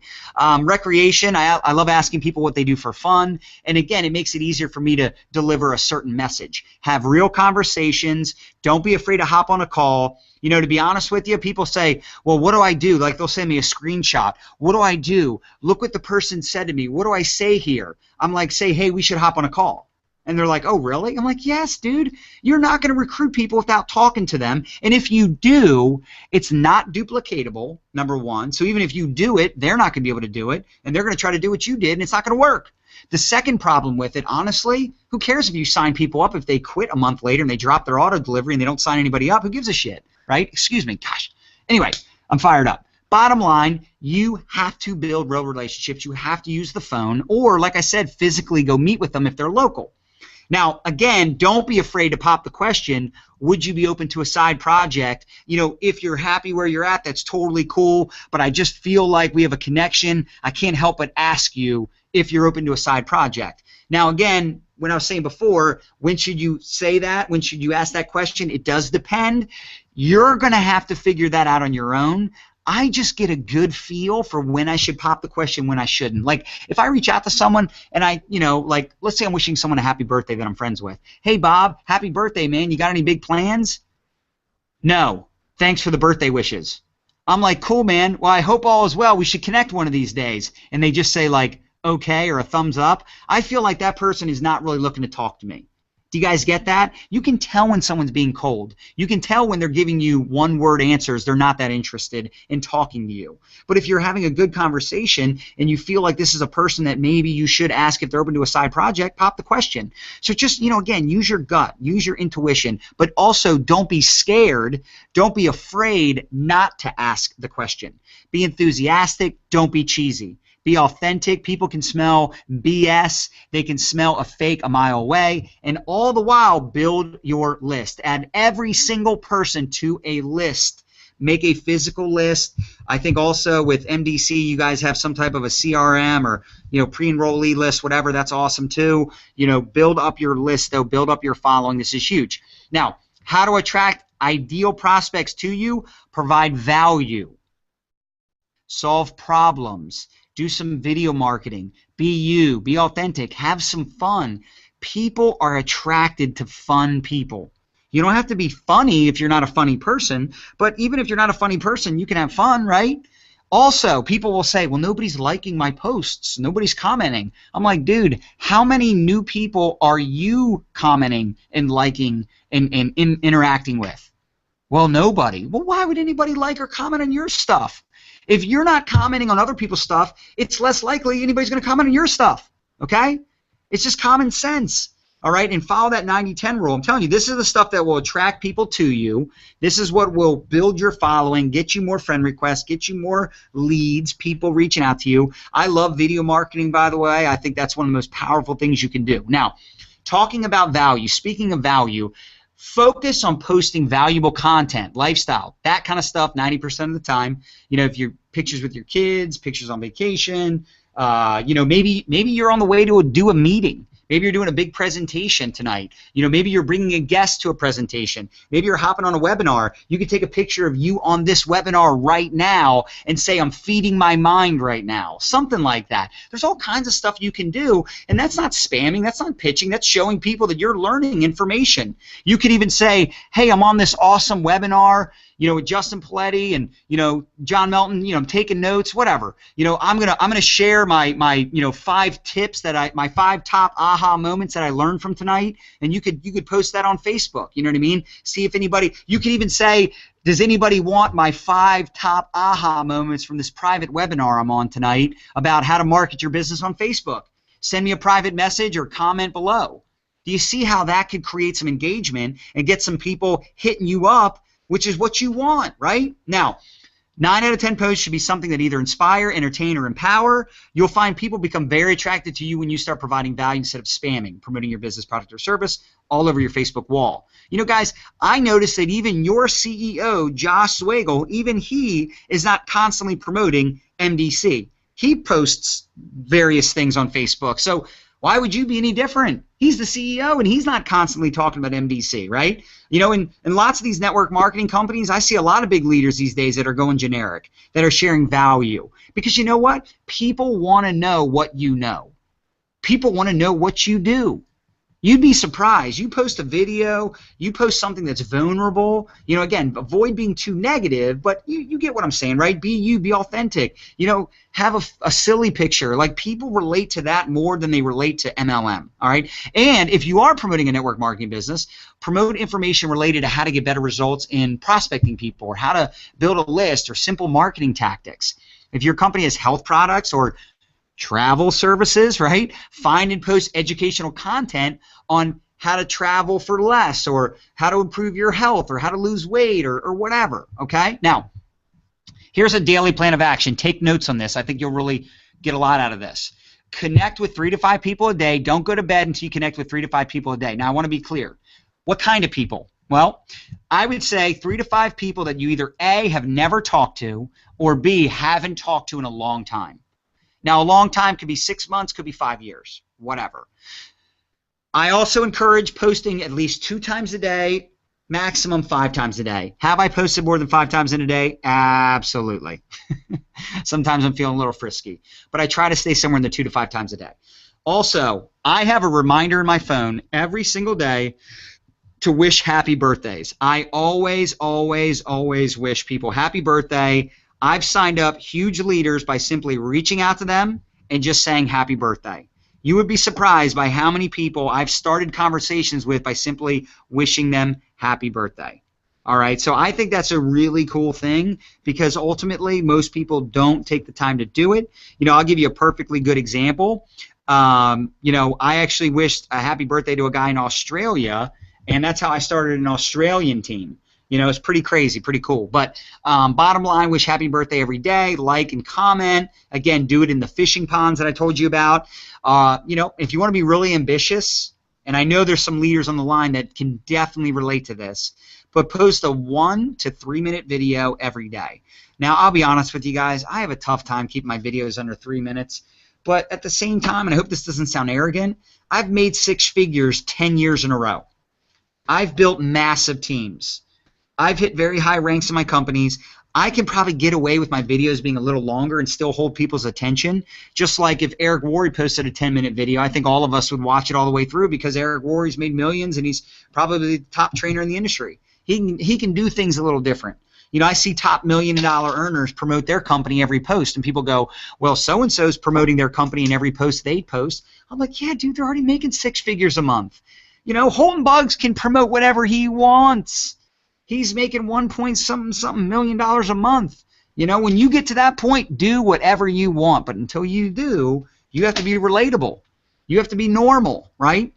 S2: Recreation, I love asking people what they do for fun, and again, it makes it easier for me to deliver a certain message. Have real conversations. Don't be afraid to hop on a call. To be honest with you, people say, well, what do I do? Like they'll send me a screenshot. What do I do? Look what the person said to me. What do I say here? I'm like, say, hey, we should hop on a call. And they're like, oh, really? I'm like, yes, dude. You're not going to recruit people without talking to them. And if you do, it's not duplicatable, number one. So even if you do it, they're not going to be able to do it. And they're going to try to do what you did, and it's not going to work. The second problem with it, honestly, who cares if you sign people up if they quit a month later and they drop their auto delivery and they don't sign anybody up? Who gives a shit, right? Excuse me. Gosh. Anyway, I'm fired up. Bottom line, you have to build real relationships. You have to use the phone, or, like I said, physically go meet with them if they're local. Now, again, don't be afraid to pop the question, would you be open to a side project? If you're happy where you're at, that's totally cool, but I just feel like we have a connection. I can't help but ask you if you're open to a side project. Now, again, when I was saying before, when should you say that? When should you ask that question? It does depend. You're going to have to figure that out on your own. I just get a good feel for when I should pop the question, when I shouldn't. Like, if I reach out to someone and I, like, let's say I'm wishing someone a happy birthday that I'm friends with. Hey, Bob, happy birthday, man. You got any big plans? No. Thanks for the birthday wishes. I'm like, cool, man. Well, I hope all is well. We should connect one of these days. And they just say, like, okay, or a thumbs up. I feel like that person is not really looking to talk to me. Do you guys get that? You can tell when someone's being cold. You can tell when they're giving you one-word answers. They're not that interested in talking to you. But if you're having a good conversation and you feel like this is a person that maybe you should ask if they're open to a side project, pop the question. So just, again, use your gut, use your intuition, but also don't be scared. Don't be afraid not to ask the question. Be enthusiastic. Don't be cheesy. Be authentic. People can smell BS. They can smell a fake a mile away. And all the while, build your list. Add every single person to a list. Make a physical list. I think also with MDC, you guys have some type of a CRM or pre-enrollee list, whatever. That's awesome too. Build up your list, though. Build up your following. This is huge. Now, how to attract ideal prospects to you? Provide value. Solve problems. Do some video marketing. Be you. Be authentic. Have some fun. People are attracted to fun people. You don't have to be funny if you're not a funny person, but even if you're not a funny person, you can have fun, right? Also, people will say, well, nobody's liking my posts. Nobody's commenting. I'm like, dude, how many new people are you commenting and liking and interacting with? Well, nobody. Well, why would anybody like or comment on your stuff? If you're not commenting on other people's stuff, it's less likely anybody's going to comment on your stuff, okay? It's just common sense, all right? And follow that 90-10 rule. I'm telling you, this is the stuff that will attract people to you. This is what will build your following, get you more friend requests, get you more leads, people reaching out to you. I love video marketing, by the way. I think that's one of the most powerful things you can do. Now, talking about value, speaking of value, focus on posting valuable content, lifestyle, that kind of stuff 90% of the time. If you're pictures with your kids, pictures on vacation, maybe you're on the way to do a meeting. Maybe you're doing a big presentation tonight. Maybe you're bringing a guest to a presentation. Maybe you're hopping on a webinar. You could take a picture of you on this webinar right now and say, I'm feeding my mind right now. Something like that. There's all kinds of stuff you can do, and that's not spamming. That's not pitching. That's showing people that you're learning information. You could even say, hey, I'm on this awesome webinar, with Justin Paletti and, John Melton, I'm taking notes, whatever. I'm gonna share my 5 tips my 5 top aha moments that I learned from tonight, and you could post that on Facebook. You know what I mean? See if anybody. You could even say, does anybody want my 5 top aha moments from this private webinar I'm on tonight about how to market your business on Facebook? Send me a private message or comment below. Do you see how that could create some engagement and get some people hitting you up, which is what you want, right? Now, 9 out of 10 posts should be something that either inspire, entertain, or empower. You'll find people become very attracted to you when you start providing value instead of spamming, promoting your business, product, or service all over your Facebook wall. Guys, I noticed that even your CEO, Josh Swagel, even he is not constantly promoting MDC. He posts various things on Facebook. So why would you be any different? He's the CEO, and he's not constantly talking about MDC, right? In lots of these network marketing companies, I see a lot of big leaders these days that are going generic, that are sharing value. Because you know what? People want to know what you know. People want to know what you do. You'd be surprised. You post a video, you post something that's vulnerable. Again, avoid being too negative, but you get what I'm saying, right? Be you, be authentic. Have a silly picture. Like, people relate to that more than they relate to MLM, all right? And if you are promoting a network marketing business, promote information related to how to get better results in prospecting people, or how to build a list, or simple marketing tactics. If your company has health products or travel services, right? Find and post educational content on how to travel for less, or how to improve your health, or how to lose weight, or whatever, okay? Now, here's a daily plan of action. Take notes on this. I think you'll really get a lot out of this. Connect with 3 to 5 people a day. Don't go to bed until you connect with 3 to 5 people a day. Now, I want to be clear. What kind of people? Well, I would say 3 to 5 people that you either A, have never talked to, or B, haven't talked to in a long time. Now, a long time could be 6 months, could be 5 years, whatever. I also encourage posting at least 2 times a day Maximum 5 times a day. Have I posted more than 5 times in a day? Absolutely. Sometimes I'm feeling a little frisky, but I try to stay somewhere in the 2 to 5 times a day. Also, I have a reminder in my phone every single day to wish happy birthdays. I always, always, always wish people happy birthday. I've signed up huge leaders by simply reaching out to them and just saying happy birthday. You would be surprised by how many people I've started conversations with by simply wishing them happy birthday. All right, so I think that's a really cool thing because ultimately most people don't take the time to do it. I'll give you a perfectly good example. I actually wished a happy birthday to a guy in Australia, and that's how I started an Australian team. It's pretty crazy, pretty cool. But bottom line, wish happy birthday every day, like and comment. Again, do it in the fishing ponds that I told you about. If you want to be really ambitious, and I know there's some leaders on the line that can definitely relate to this, but post a 1 to 3 minute video every day. Now, I'll be honest with you guys, I have a tough time keeping my videos under 3 minutes. But at the same time, and I hope this doesn't sound arrogant, I've made 6 figures 10 years in a row. I've built massive teams. I've hit very high ranks in my companies. I can probably get away with my videos being a little longer and still hold people's attention. Just like if Eric Worre posted a 10-minute video, I think all of us would watch it all the way through because Eric Worre's made millions and he's probably the top trainer in the industry. He can do things a little different. I see top $1 million earners promote their company every post, and people go, well, so-and-so's promoting their company in every post they post. I'm like, yeah, dude, they're already making 6 figures a month. Holton Buggs can promote whatever he wants. He's making $1 million a month. When you get to that point, do whatever you want. But until you do, you have to be relatable. You have to be normal, right?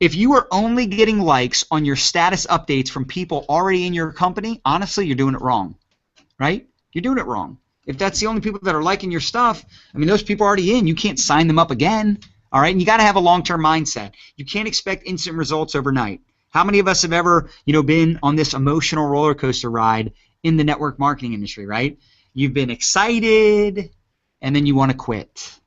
S2: If you are only getting likes on your status updates from people already in your company, honestly, you're doing it wrong, right? You're doing it wrong. If that's the only people that are liking your stuff, those people are already in. You can't sign them up again, all right? And you got to have a long-term mindset. You can't expect instant results overnight. How many of us have ever, been on this emotional roller coaster ride in the network marketing industry, right? You've been excited, and then you want to quit.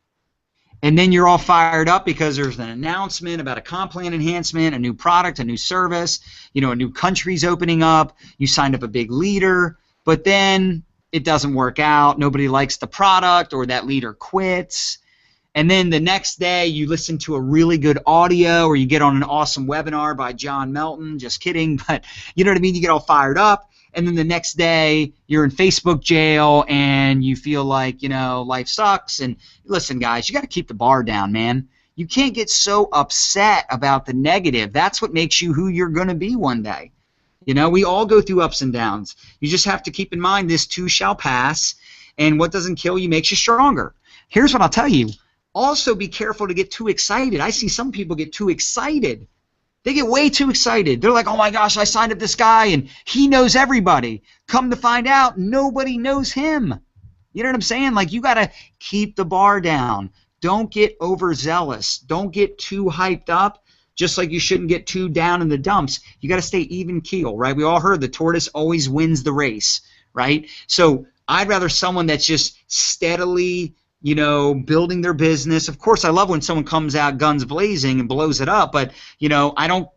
S2: And then you're all fired up because there's an announcement about a comp plan enhancement, a new product, a new service, a new country's opening up. You signed up a big leader, but then it doesn't work out. Nobody likes the product or that leader quits. And then the next day you listen to a really good audio or you get on an awesome webinar by John Melton. Just kidding, but you know what I mean? You get all fired up. And then the next day you're in Facebook jail and you feel like, life sucks. And listen, guys, you got to keep the bar down, man. You can't get so upset about the negative. That's what makes you who you're going to be one day. We all go through ups and downs. You just have to keep in mind this too shall pass, and what doesn't kill you makes you stronger. Here's what I'll tell you. Also be careful to get too excited. I see some people get too excited. They get way too excited. They're like, oh my gosh, I signed up this guy and he knows everybody. Come to find out, nobody knows him. You know what I'm saying? Like, you got to keep the bar down. Don't get overzealous. Don't get too hyped up, just like you shouldn't get too down in the dumps. You got to stay even keel, right? We all heard the tortoise always wins the race, right? So I'd rather someone that's just steadily building their business. Of course, I love when someone comes out guns blazing and blows it up, but, I don't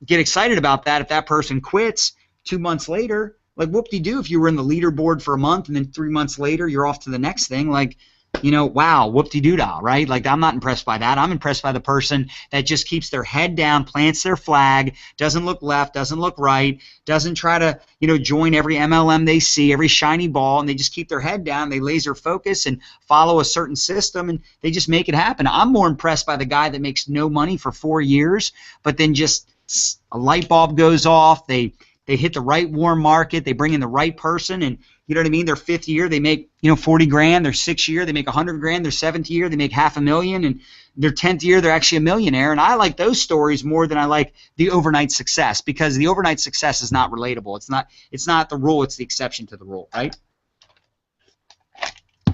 S2: get excited about that if that person quits 2 months later. Like, whoop-de-doo if you were in the leaderboard for a month and then 3 months later you're off to the next thing. Like, wow, whoop-de-doo-dah, right? Like, I'm not impressed by that. I'm impressed by the person that just keeps their head down, plants their flag, doesn't look left, doesn't look right, doesn't try to, join every MLM they see, every shiny ball, and they just keep their head down. They laser focus and follow a certain system, and they just make it happen. I'm more impressed by the guy that makes no money for 4 years, but then just a light bulb goes off. They hit the right warm market. They bring in the right person, and you know what I mean? Their 5th year, they make 40 grand. Their 6th year, they make 100 grand. Their 7th year, they make $500,000, and their 10th year, they're actually a millionaire. And I like those stories more than I like the overnight success, because the overnight success is not relatable. It's not the rule. It's the exception to the rule, right?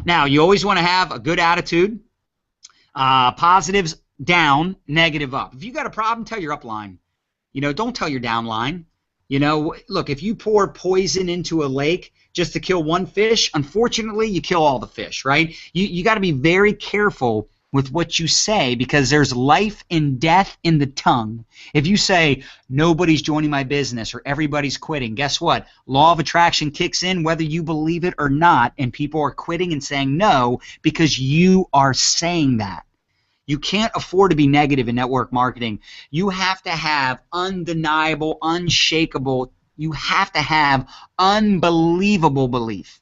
S2: Now, you always want to have a good attitude. Positives down, negative up. If you got a problem, tell your upline. Don't tell your downline. Look, if you pour poison into a lake just to kill one fish, unfortunately, you kill all the fish, right? You got to be very careful with what you say, because there's life and death in the tongue. If you say, nobody's joining my business or everybody's quitting, guess what? Law of attraction kicks in whether you believe it or not, and people are quitting and saying no because you are saying that. You can't afford to be negative in network marketing. You have to have undeniable, unshakable, you have to have unbelievable belief.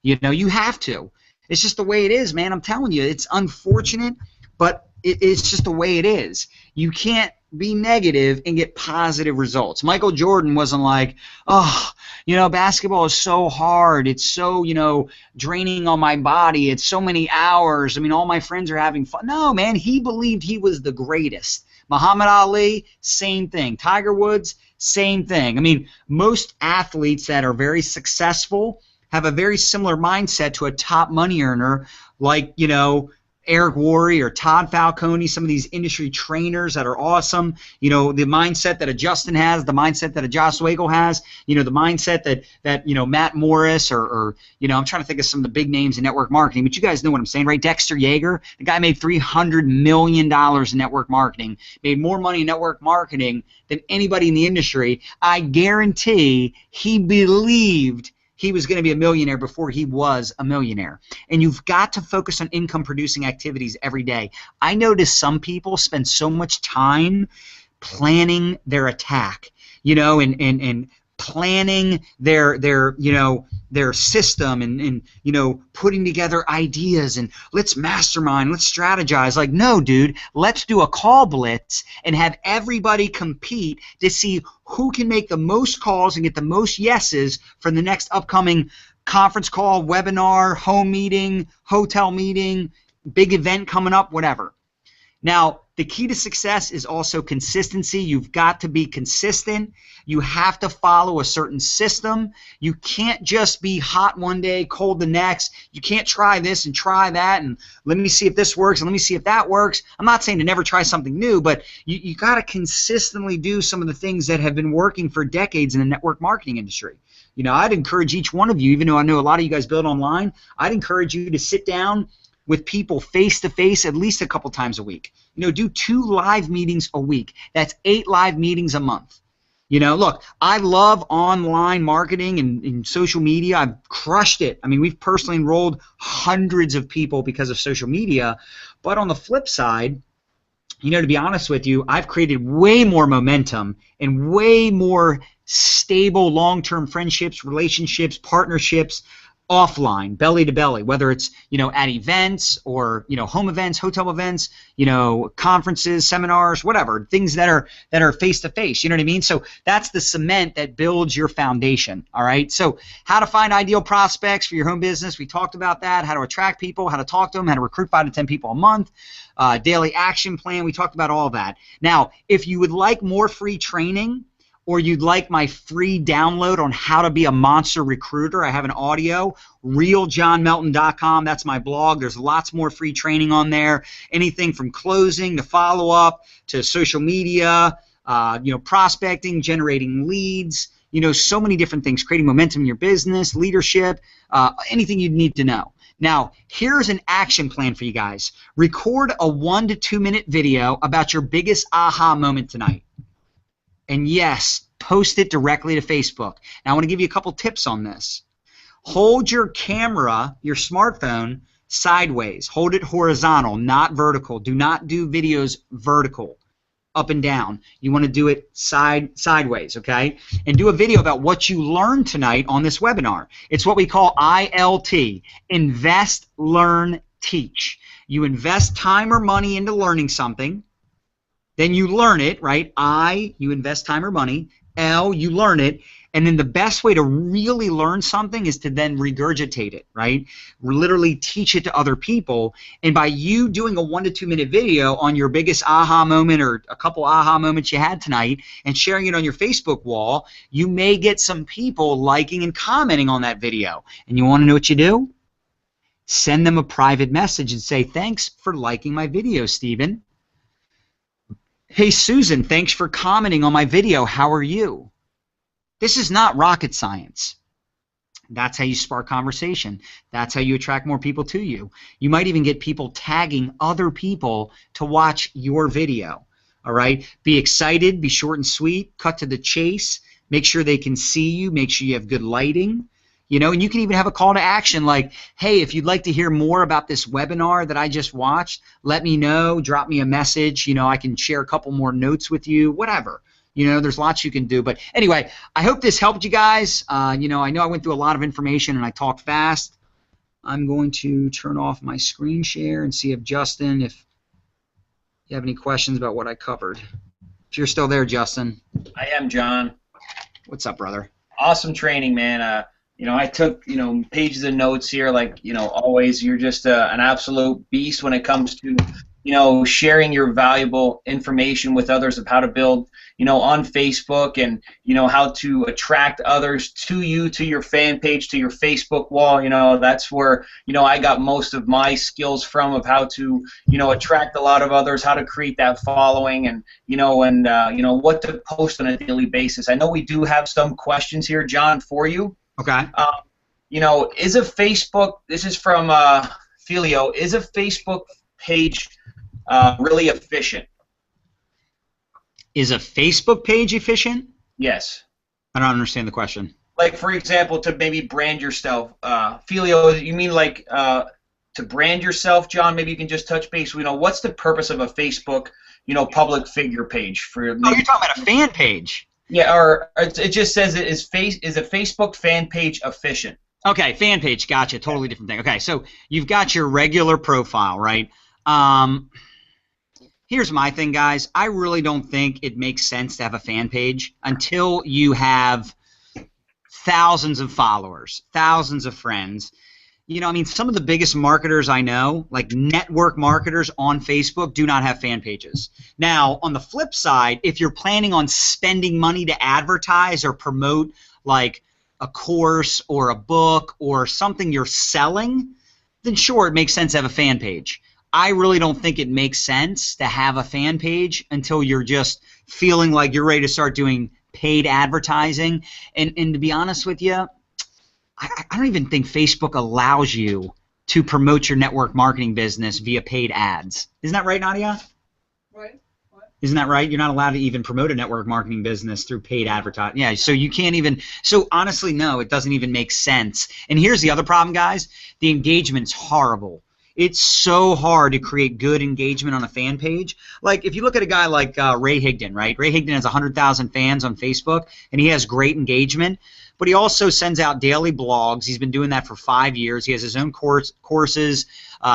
S2: You know, you have to. It's just the way it is, man. I'm telling you, it's unfortunate, but it's just the way it is. You can't be negative and get positive results. Michael Jordan wasn't like, oh, you know, basketball is so hard. It's so, you know, draining on my body. It's so many hours. I mean, all my friends are having fun. No, man, he believed he was the greatest. Muhammad Ali, same thing. Tiger Woods, same thing. I mean, most athletes that are very successful have a very similar mindset to a top money earner like, you know, Eric Worre or Todd Falcone, some of these industry trainers that are awesome. You know, the mindset that a Justin has, the mindset that a Josh Wagle has, you know, the mindset that you know, Matt Morris or you know, I'm trying to think of some of the big names in network marketing, but you guys know what I'm saying, right? Dexter Yeager, the guy made $300 million in network marketing, made more money in network marketing than anybody in the industry. I guarantee he believed he was going to be a millionaire before he was a millionaire. And you've got to focus on income-producing activities every day. I notice some people spend so much time planning their attack, you know, and planning their you know, their system and you know, putting together ideas and let's mastermind, let's strategize. Like, no, dude, let's do a call blitz and have everybody compete to see who can make the most calls and get the most yeses for the next upcoming conference call, webinar, home meeting, hotel meeting, big event coming up, whatever. Now, the key to success is also consistency. You've got to be consistent. You have to follow a certain system. You can't just be hot one day, cold the next. You can't try this and try that and let me see if this works and let me see if that works. I'm not saying to never try something new, but you got to consistently do some of the things that have been working for decades in the network marketing industry. You know, I'd encourage each one of you, even though I know a lot of you guys build online, I'd encourage you to sit down with people face-to-face at least a couple times a week. You know, do 2 live meetings a week. That's 8 live meetings a month. You know, look, I love online marketing and social media. I've crushed it. I mean, we've personally enrolled hundreds of people because of social media. But on the flip side, you know, to be honest with you, I've created way more momentum and way more stable long-term friendships, relationships, partnerships, offline, belly to belly, whether it's, you know, at events or, you know, home events, hotel events, you know, conferences, seminars, whatever, things that are face to face, you know what I mean? So that's the cement that builds your foundation. All right. So how to find ideal prospects for your home business. We talked about that, how to attract people, how to talk to them, how to recruit 5 to 10 people a month, daily action plan. We talked about all that. Now, if you would like more free training, or you'd like my free download on how to be a monster recruiter, I have an audio, realjohnmelton.com. That's my blog. There's lots more free training on there. Anything from closing to follow-up to social media, you know, prospecting, generating leads, you know, so many different things, creating momentum in your business, leadership, anything you'd need to know. Now, here's an action plan for you guys. Record a 1 to 2 minute video about your biggest aha moment tonight. And yes, post it directly to Facebook. Now, I want to give you a couple tips on this. Hold your camera, your smartphone, sideways. Hold it horizontal, not vertical. Do not do videos vertical, up and down. You want to do it sideways, okay? And do a video about what you learned tonight on this webinar. It's what we call ILT, invest, learn, teach. You invest time or money into learning something. Then you learn it, right? I, you invest time or money. L, you learn it. And then the best way to really learn something is to then regurgitate it, right? Literally teach it to other people. And by you doing a 1 to 2 minute video on your biggest aha moment or a couple aha moments you had tonight and sharing it on your Facebook wall, you may get some people liking and commenting on that video. And you want to know what you do? Send them a private message and say, thanks for liking my video, Stephen. Hey, Susan, thanks for commenting on my video. How are you? This is not rocket science. That's how you spark conversation. That's how you attract more people to you. You might even get people tagging other people to watch your video. All right? Be excited, be short and sweet, cut to the chase, make sure they can see you, make sure you have good lighting. And you can even have a call to action like, hey, if you'd like to hear more about this webinar that I just watched, let me know, drop me a message. I can share a couple more notes with you, whatever. There's lots you can do. But anyway, I hope this helped you guys. I know I went through a lot of information and I talked fast. I'm going to turn off my screen share and see if Justin, if you have any questions about what I covered. If you're still there, Justin.
S1: I am, John.
S2: What's up, brother?
S1: Awesome training, man. I took, pages of notes here. Like, always, you're just an absolute beast when it comes to, sharing your valuable information with others of how to build, on Facebook and, how to attract others to you, to your fan page, to your Facebook wall. That's where, I got most of my skills from of how to, attract a lot of others, how to create that following and, what to post on a daily basis. I know we do have some questions here, John, for you.
S2: Okay.
S1: Is a Facebook, this is from Filio, is a Facebook page really efficient?
S2: Is a Facebook page efficient?
S1: Yes.
S2: I don't understand the question.
S1: Like, for example, to maybe brand yourself. Filio, you mean like to brand yourself, John? Maybe you can just touch base. What's the purpose of a Facebook, public figure page? For
S2: you're talking about a fan page.
S1: Yeah, or it just says is a Facebook fan page efficient?
S2: Okay, fan page, gotcha. Totally different thing. Okay, so you've got your regular profile, right? Here's my thing, guys. I really don't think it makes sense to have a fan page until you have thousands of followers, thousands of friends. Some of the biggest marketers I know, like network marketers on Facebook, do not have fan pages. Now, on the flip side, if you're planning on spending money to advertise or promote like a course or a book or something you're selling, then sure, it makes sense to have a fan page. I really don't think it makes sense to have a fan page until you're just feeling like you're ready to start doing paid advertising. And to be honest with you, I don't even think Facebook allows you to promote your network marketing business via paid ads. Isn't that right, Nadia?
S3: Right. What?
S2: Isn't that right? You're not allowed to even promote a network marketing business through paid advertising. Yeah, so you can't even – so honestly, no, it doesn't even make sense. And here's the other problem, guys. The engagement's horrible. It's so hard to create good engagement on a fan page. Like if you look at a guy like Ray Higdon, right? Ray Higdon has 100,000 fans on Facebook, and he has great engagement. But he also sends out daily blogs. He's been doing that for 5 years. He has his own courses.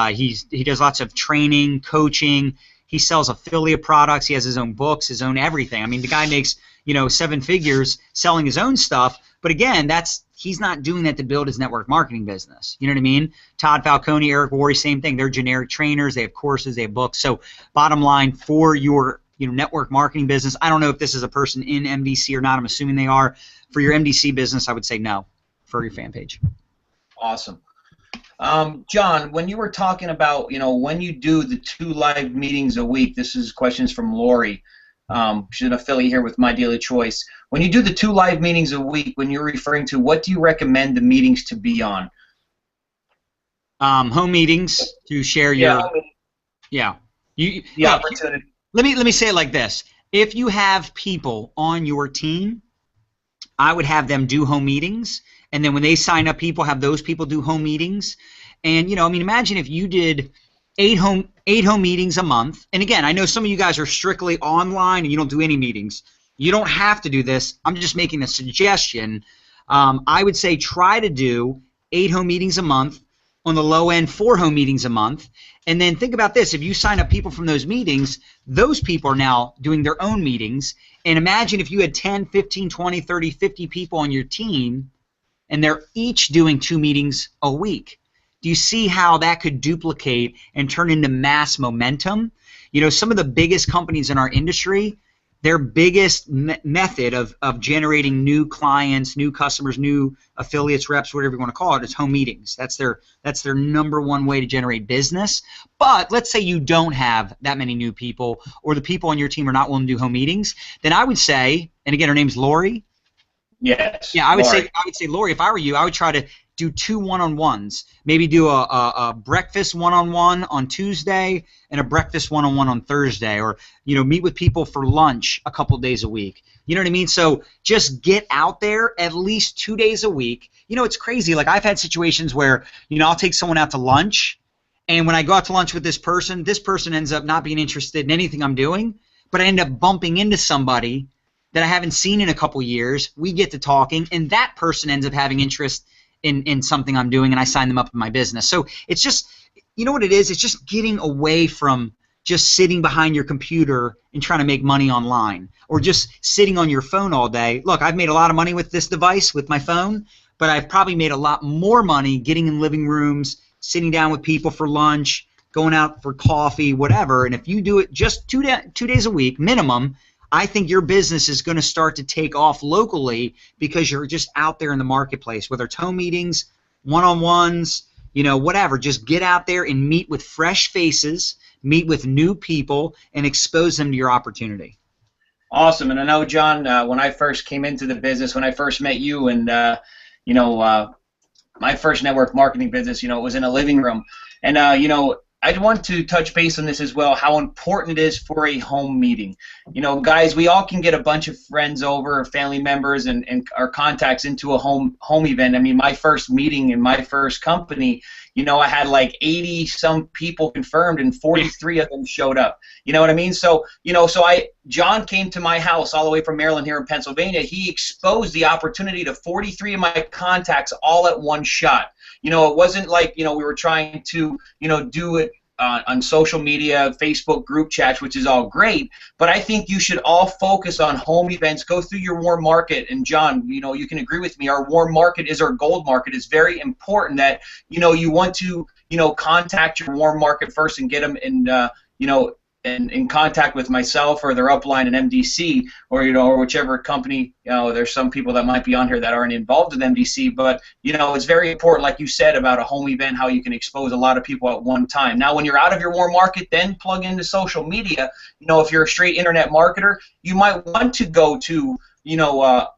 S2: He does lots of training, coaching. He sells affiliate products. He has his own books, his own everything. I mean, the guy makes 7 figures selling his own stuff. But again, he's not doing that to build his network marketing business. You know what I mean? Todd Falcone, Eric Worre, same thing. They're generic trainers. They have courses. They have books. So bottom line, for your network marketing business, I don't know if this is a person in MDC or not. I'm assuming they are. For your MDC business, I would say no for your fan page.
S1: Awesome. John, when you were talking about, when you do the 2 live meetings a week, this is questions from Lori. She's an affiliate here with My Daily Choice. When you do the 2 live meetings a week, when you're referring to, what do you recommend the meetings to be on?
S2: Home meetings to share your
S1: opportunity.
S2: Let me say it like this. If you have people on your team, I would have them do home meetings, and then when they sign up people, have those people do home meetings. And imagine if you did 8 home meetings a month. And again, I know some of you guys are strictly online and you don't do any meetings. You don't have to do this. I'm just making a suggestion. I would say try to do 8 home meetings a month. On the low end, 4 home meetings a month. And then think about this. If you sign up people from those meetings, those people are now doing their own meetings. And imagine if you had 10, 15, 20, 30, 50 people on your team, and they're each doing 2 meetings a week. Do you see how that could duplicate and turn into mass momentum? Some of the biggest companies in our industry, their biggest method of generating new clients, new customers, new affiliates, reps, whatever you want to call it, is home meetings. That's their number one way to generate business. But let's say you don't have that many new people, or the people on your team are not willing to do home meetings, then I would say, and again, her name's Lori,
S1: Yes,
S2: Yeah, I would
S1: Lori.
S2: say, Lori, if I were you, I would try to do 2 one-on-ones. Maybe do a breakfast one-on-one on Tuesday and a breakfast one-on-one on Thursday, or meet with people for lunch a couple days a week. You know what I mean? So just get out there at least 2 days a week. It's crazy. Like I've had situations where I'll take someone out to lunch, and when I go out to lunch with this person ends up not being interested in anything I'm doing, but I end up bumping into somebody that I haven't seen in a couple years. We get to talking, and that person ends up having interest in something I'm doing, and I sign them up in my business. So it's just, what it is? It's just getting away from just sitting behind your computer and trying to make money online, or just sitting on your phone all day. Look, I've made a lot of money with this device, with my phone, but I've probably made a lot more money getting in living rooms, sitting down with people for lunch, going out for coffee, whatever. And if you do it just 2 days a week minimum, I think your business is going to start to take off locally, because you're just out there in the marketplace, whether it's home meetings, one-on-ones, whatever. Just get out there and meet with fresh faces, meet with new people, and expose them to your opportunity.
S1: Awesome. And I know, John, when I first came into the business, when I first met you, and my first network marketing business, it was in a living room. And, I want to touch base on this as well, how important it is for a home meeting. Guys, we all can get a bunch of friends over, family members, and our contacts into a home event. I mean, my first meeting in my first company, I had like 80-some people confirmed, and 43 of them showed up. You know what I mean? So, John came to my house all the way from Maryland here in Pennsylvania. He exposed the opportunity to 43 of my contacts all at one shot. It wasn't like, we were trying to, do it on social media, Facebook group chats, which is all great, but I think you should all focus on home events. Go through your warm market, and John, you can agree with me, our warm market is our gold market. It's very important that, you want to, contact your warm market first and get them in, in contact with myself or their upline and MDC, or or whichever company. There's some people that might be on here that aren't involved with MDC, but it's very important, like you said, about a home event, how you can expose a lot of people at one time. Now, when you're out of your warm market, then plug into social media. If you're a straight internet marketer, you might want to go to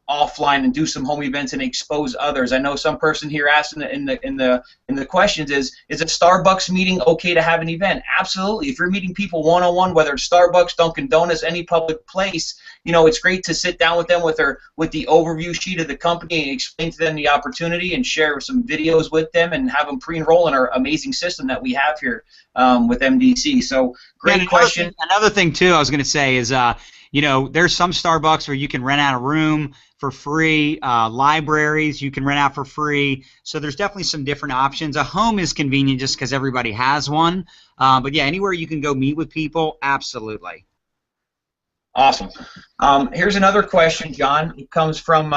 S1: offline and do some home events and expose others. I know some person here asked in the questions, is a Starbucks meeting okay to have an event? Absolutely. If you're meeting people one-on-one, whether it's Starbucks, Dunkin' Donuts, any public place, it's great to sit down with them with the overview sheet of the company and explain to them the opportunity and share some videos with them and have them pre-enroll in our amazing system that we have here with MDC. So great question.
S2: Another thing too, I was going to say is, there's some Starbucks where you can rent out a room for free. Libraries you can rent out for free. So there's definitely some different options. A home is convenient just because everybody has one. But yeah, anywhere you can go meet with people, absolutely.
S1: Awesome. Here's another question, John. It comes from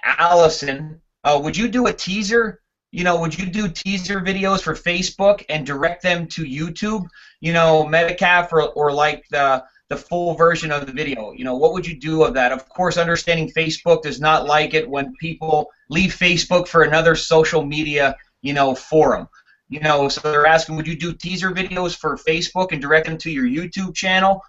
S1: Allison. Would you do a teaser? Would you do teaser videos for Facebook and direct them to YouTube? Metacalf or like the full version of the video. What would you do of that? Of course, understanding Facebook does not like it when people leave Facebook for another social media, forum. So they're asking, would you do teaser videos for Facebook and direct them to your YouTube channel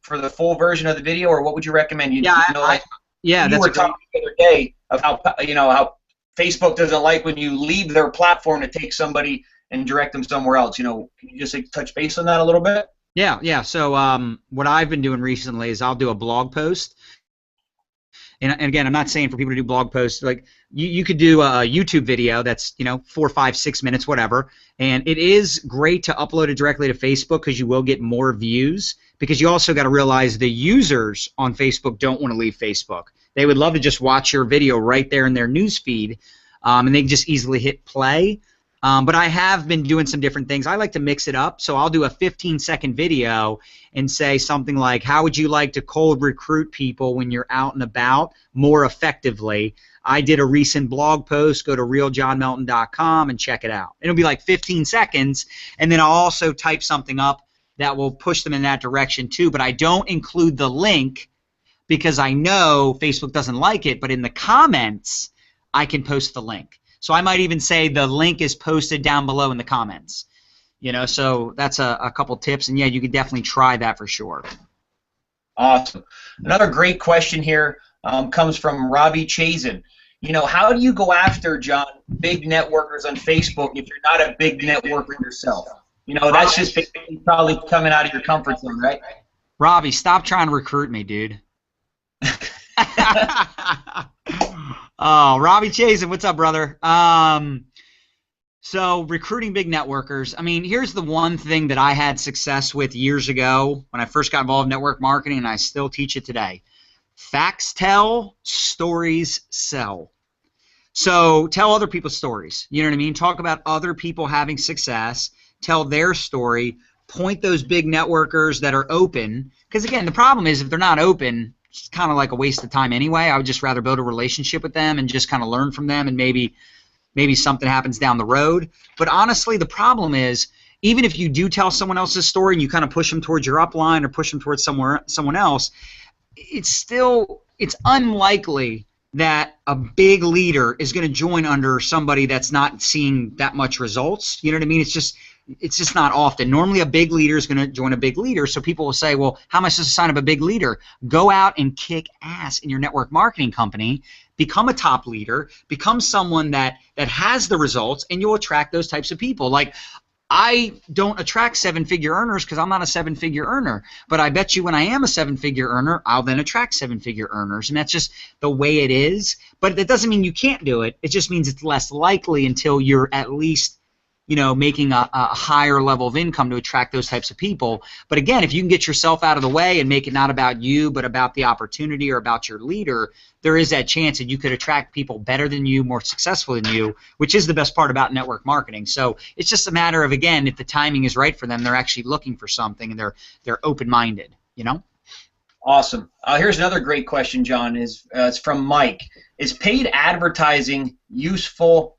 S1: for the full version of the video, or what would you recommend?
S2: We
S1: were talking the other day of how how Facebook doesn't like when you leave their platform to take somebody and direct them somewhere else. Can you just touch base on that a little bit?
S2: Yeah. So what I've been doing recently is I'll do a blog post. And again, I'm not saying for people to do blog posts. Like you could do a YouTube video that's 4, 5, 6 minutes, whatever. And it is great to upload it directly to Facebook because you will get more views. Because you also got to realize the users on Facebook don't want to leave Facebook. They would love to just watch your video right there in their news feed, and they can just easily hit play. But I have been doing some different things. I like to mix it up, so I'll do a 15-second video and say something like, how would you like to cold recruit people when you're out and about more effectively? I did a recent blog post. Go to realjohnmelton.com and check it out. It'll be like 15 seconds, and then I'll also type something up that will push them in that direction too, but I don't include the link because I know Facebook doesn't like it, but in the comments, I can post the link. So I might even say the link is posted down below in the comments. So that's a couple tips, and yeah, you could definitely try that for sure.
S1: Awesome. Another great question here. comes from Robbie Chazen. How do you go after, John, big networkers on Facebook if you're not a big networker yourself? That's just basically probably coming out of your comfort zone, right?
S2: Robbie, stop trying to recruit me, dude. Oh, Robbie Chazen, what's up, brother? So recruiting big networkers. I mean, here's the one thing that I had success with years ago when I first got involved in network marketing, and I still teach it today. Facts tell, stories sell. So tell other people's stories. You know what I mean? Talk about other people having success. Tell their story. Point those big networkers that are open. Because, again, the problem is if they're not open, it's kind of like a waste of time anyway. I would just rather build a relationship with them and just kind of learn from them, and maybe something happens down the road. But honestly, the problem is even if you do tell someone else's story and you kind of push them towards your upline or push them towards someone else, it's unlikely that a big leader is going to join under somebody that's not seeing that much results. You know what I mean? It's just not often. Normally a big leader is going to join a big leader, so people will say, well, how much does a sign up a big leader? Go out and kick ass in your network marketing company, become a top leader, become someone that has the results, and you'll attract those types of people. Like, I don't attract seven-figure earners because I'm not a seven-figure earner. But I bet you when I am a seven-figure earner, I'll then attract seven-figure earners. And that's just the way it is. But that doesn't mean you can't do it. It just means it's less likely until you're at least, making a higher level of income to attract those types of people. But again, if you can get yourself out of the way and make it not about you but about the opportunity or about your leader, there is that chance that you could attract people better than you, more successful than you, which is the best part about network marketing. So it's just a matter of, again, if the timing is right for them, they're actually looking for something and they're open-minded,
S1: Awesome. Here's another great question, John. It's from Mike. Is paid advertising useful,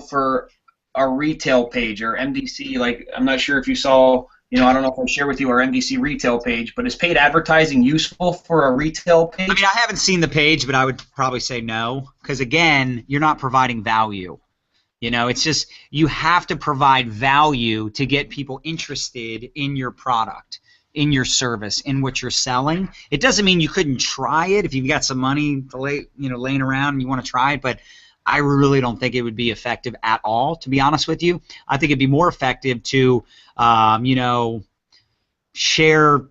S1: for our retail page or MDC? Like, I'm not sure if you saw, I don't know if I share with you our MDC retail page, but is paid advertising useful for a retail page?
S2: I mean, I haven't seen the page, but I would probably say no, because again, you're not providing value. It's just you have to provide value to get people interested in your product, in your service, in what you're selling. It doesn't mean you couldn't try it if you've got some money laying around and you want to try it, but I really don't think it would be effective at all, to be honest with you. I think it'd be more effective to, share,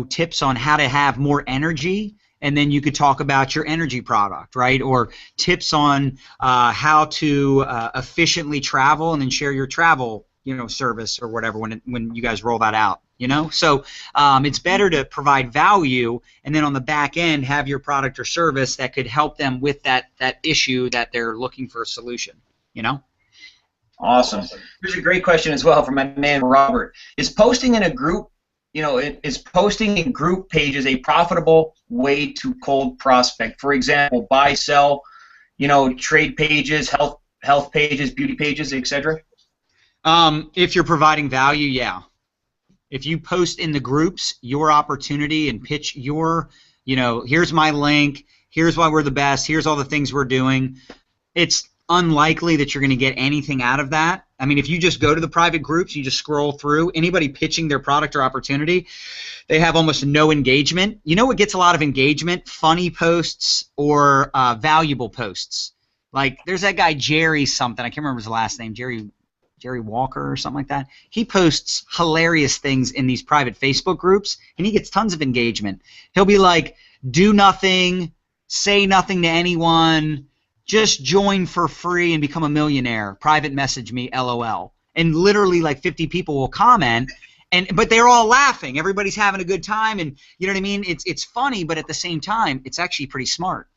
S2: tips on how to have more energy, and then you could talk about your energy product, right? Or tips on how to efficiently travel, and then share your travel, service or whatever when you guys roll that out. So it's better to provide value, and then on the back end have your product or service that could help them with that issue that they're looking for a solution.
S1: Awesome. Here's a great question as well from my man Robert. Is posting in a group, is posting in group pages a profitable way to cold prospect? For example, buy, sell, trade pages, health pages, beauty pages, etc.
S2: If you're providing value, yeah. If you post in the groups your opportunity and pitch your, here's my link, here's why we're the best, here's all the things we're doing, it's unlikely that you're going to get anything out of that. I mean, if you just go to the private groups, you just scroll through, anybody pitching their product or opportunity, they have almost no engagement. You know what gets a lot of engagement? Funny posts or valuable posts. Like, there's that guy Jerry something, I can't remember his last name, Jerry Walker or something like that. He posts hilarious things in these private Facebook groups, and he gets tons of engagement. He'll be like, do nothing, say nothing to anyone, just join for free and become a millionaire. Private message me, LOL. And literally like 50 people will comment, but they're all laughing. Everybody's having a good time, and you know what I mean? It's funny, but at the same time, it's actually pretty smart,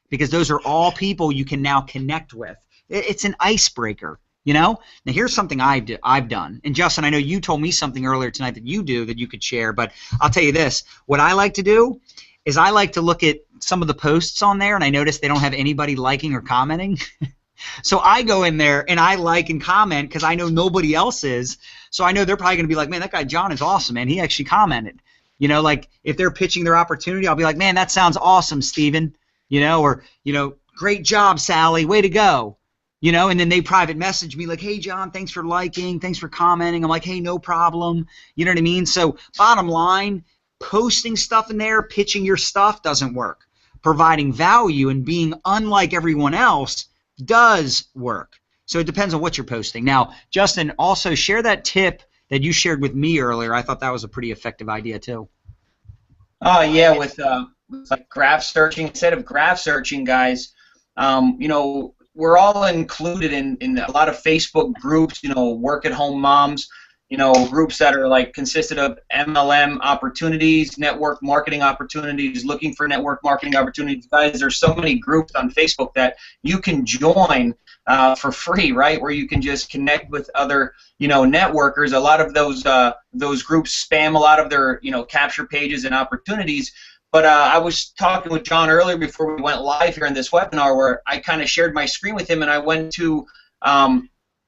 S2: because those are all people you can now connect with. It's an icebreaker. Now here's something I've done. And Justin, I know you told me something earlier tonight that you do that you could share, but I'll tell you this. What I like to do is I like to look at some of the posts on there, and I notice they don't have anybody liking or commenting. So I go in there and I like and comment because I know nobody else is. So I know they're probably going to be like, man, that guy John is awesome, man. He actually commented. Like if they're pitching their opportunity, I'll be like, man, that sounds awesome, Steven. Or, great job, Sally. Way to go. And then they private message me like, hey, John, thanks for liking, thanks for commenting. I'm like, hey, no problem. You know what I mean? So bottom line, posting stuff in there, pitching your stuff doesn't work. providing value and being unlike everyone else does work. So it depends on what you're posting. Now, Justin, also share that tip that you shared with me earlier. I thought that was a pretty effective idea too.
S1: Oh yeah, with like graph searching. Instead of graph searching, guys, you know, we're all included in a lot of Facebook groups. You know, work at home moms. You know, groups that are like consisted of MLM opportunities, network marketing opportunities, looking for network marketing opportunities. Guys, there's so many groups on Facebook that you can join for free, right? Where you can just connect with other, you know, networkers. A lot of those groups spam a lot of their, you know, capture pages and opportunities. But I was talking with John earlier before we went live here in this webinar, where I kind of shared my screen with him, and I went to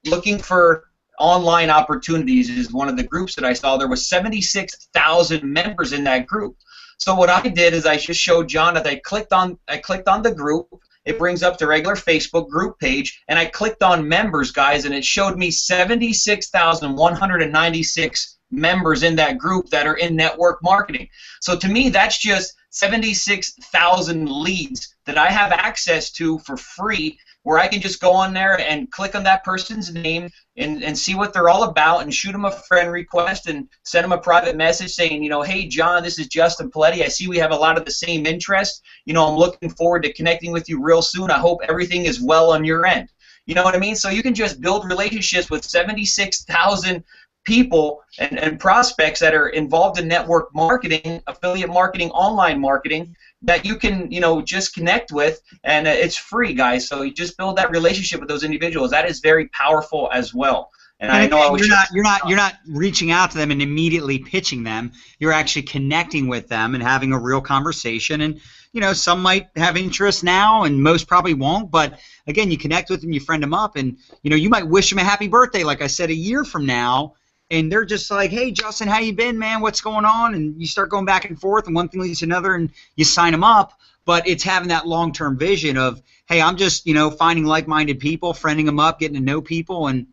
S1: looking for online opportunities is one of the groups that I saw. There was 76,000 members in that group. So what I did is I just showed John that I clicked on the group. It brings up the regular Facebook group page, and I clicked on members, guys, and it showed me 76,196 members in that group that are in network marketing. So to me, that's just 76,000 leads that I have access to for free, where I can just go on there and click on that person's name and see what they're all about, and shoot them a friend request and send them a private message saying, you know, hey John, this is Justin Paletti. I see we have a lot of the same interests. You know, I'm looking forward to connecting with you real soon. I hope everything is well on your end. You know what I mean? So you can just build relationships with 76,000 people and prospects that are involved in network marketing, affiliate marketing, online marketing, that you can, you know, just connect with, and it's free, guys. So you just build that relationship with those individuals. That is very powerful as well. And I know
S2: you're not reaching out to them and immediately pitching them. You're actually connecting with them and having a real conversation. And you know, some might have interest now, and most probably won't. But again, you connect with them, you friend them up, and you know, you might wish them a happy birthday, like I said, a year from now. And they're just like, hey, Justin, how you been, man? What's going on? And you start going back and forth, and one thing leads to another, and you sign them up. But it's having that long-term vision of, hey, I'm just, you know, finding like-minded people, friending them up, getting to know people, and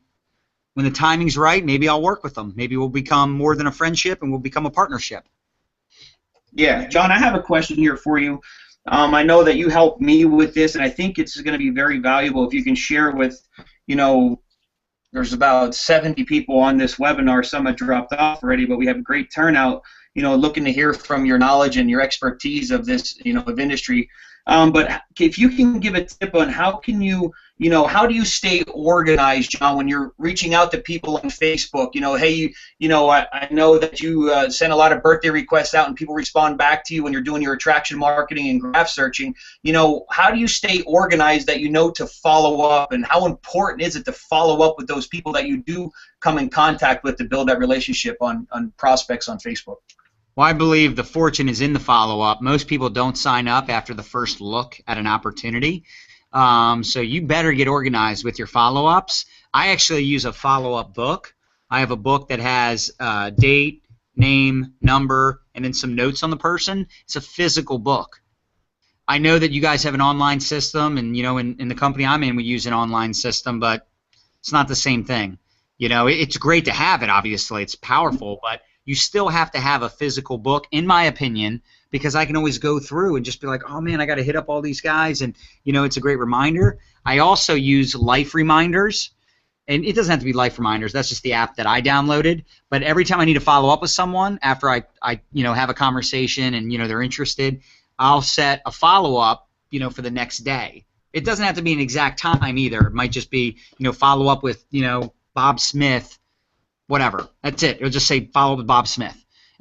S2: when the timing's right, maybe I'll work with them. Maybe we'll become more than a friendship, and we'll become a partnership.
S1: Yeah, John, I have a question here for you. I know that you helped me with this, and I think it's going to be very valuable if you can share with, you know, there's about 70 people on this webinar. Some have dropped off already, but we have a great turnout, you know, looking to hear from your knowledge and your expertise of this, you know, of industry. But if you can give a tip on how can you, you know, how do you stay organized, John, when you're reaching out to people on Facebook? You know, hey, you know, I know that you send a lot of birthday requests out, and people respond back to you when you're doing your attraction marketing and graph searching. You know, how do you stay organized that you know to follow up, and how important is it to follow up with those people that you do come in contact with to build that relationship on prospects on Facebook?
S2: Well, I believe the fortune is in the follow-up. Most people don't sign up after the first look at an opportunity. So you better get organized with your follow-ups. I actually use a follow-up book. I have a book that has date, name, number, and then some notes on the person. It's a physical book. I know that you guys have an online system, and you know, in the company I'm in, we use an online system, but it's not the same thing. You know, it's great to have it, obviously. It's powerful, but you still have to have a physical book, in my opinion, because I can always go through and just be like, oh, man, I got to hit up all these guys, and, you know, it's a great reminder. I also use life reminders, and it doesn't have to be life reminders. That's just the app that I downloaded. But every time I need to follow up with someone after I you know, have a conversation and, you know, they're interested, I'll set a follow-up, you know, for the next day. It doesn't have to be an exact time either. It might just be, you know, follow up with, you know, Bob Smith, whatever. That's it. It'll just say follow up with Bob Smith.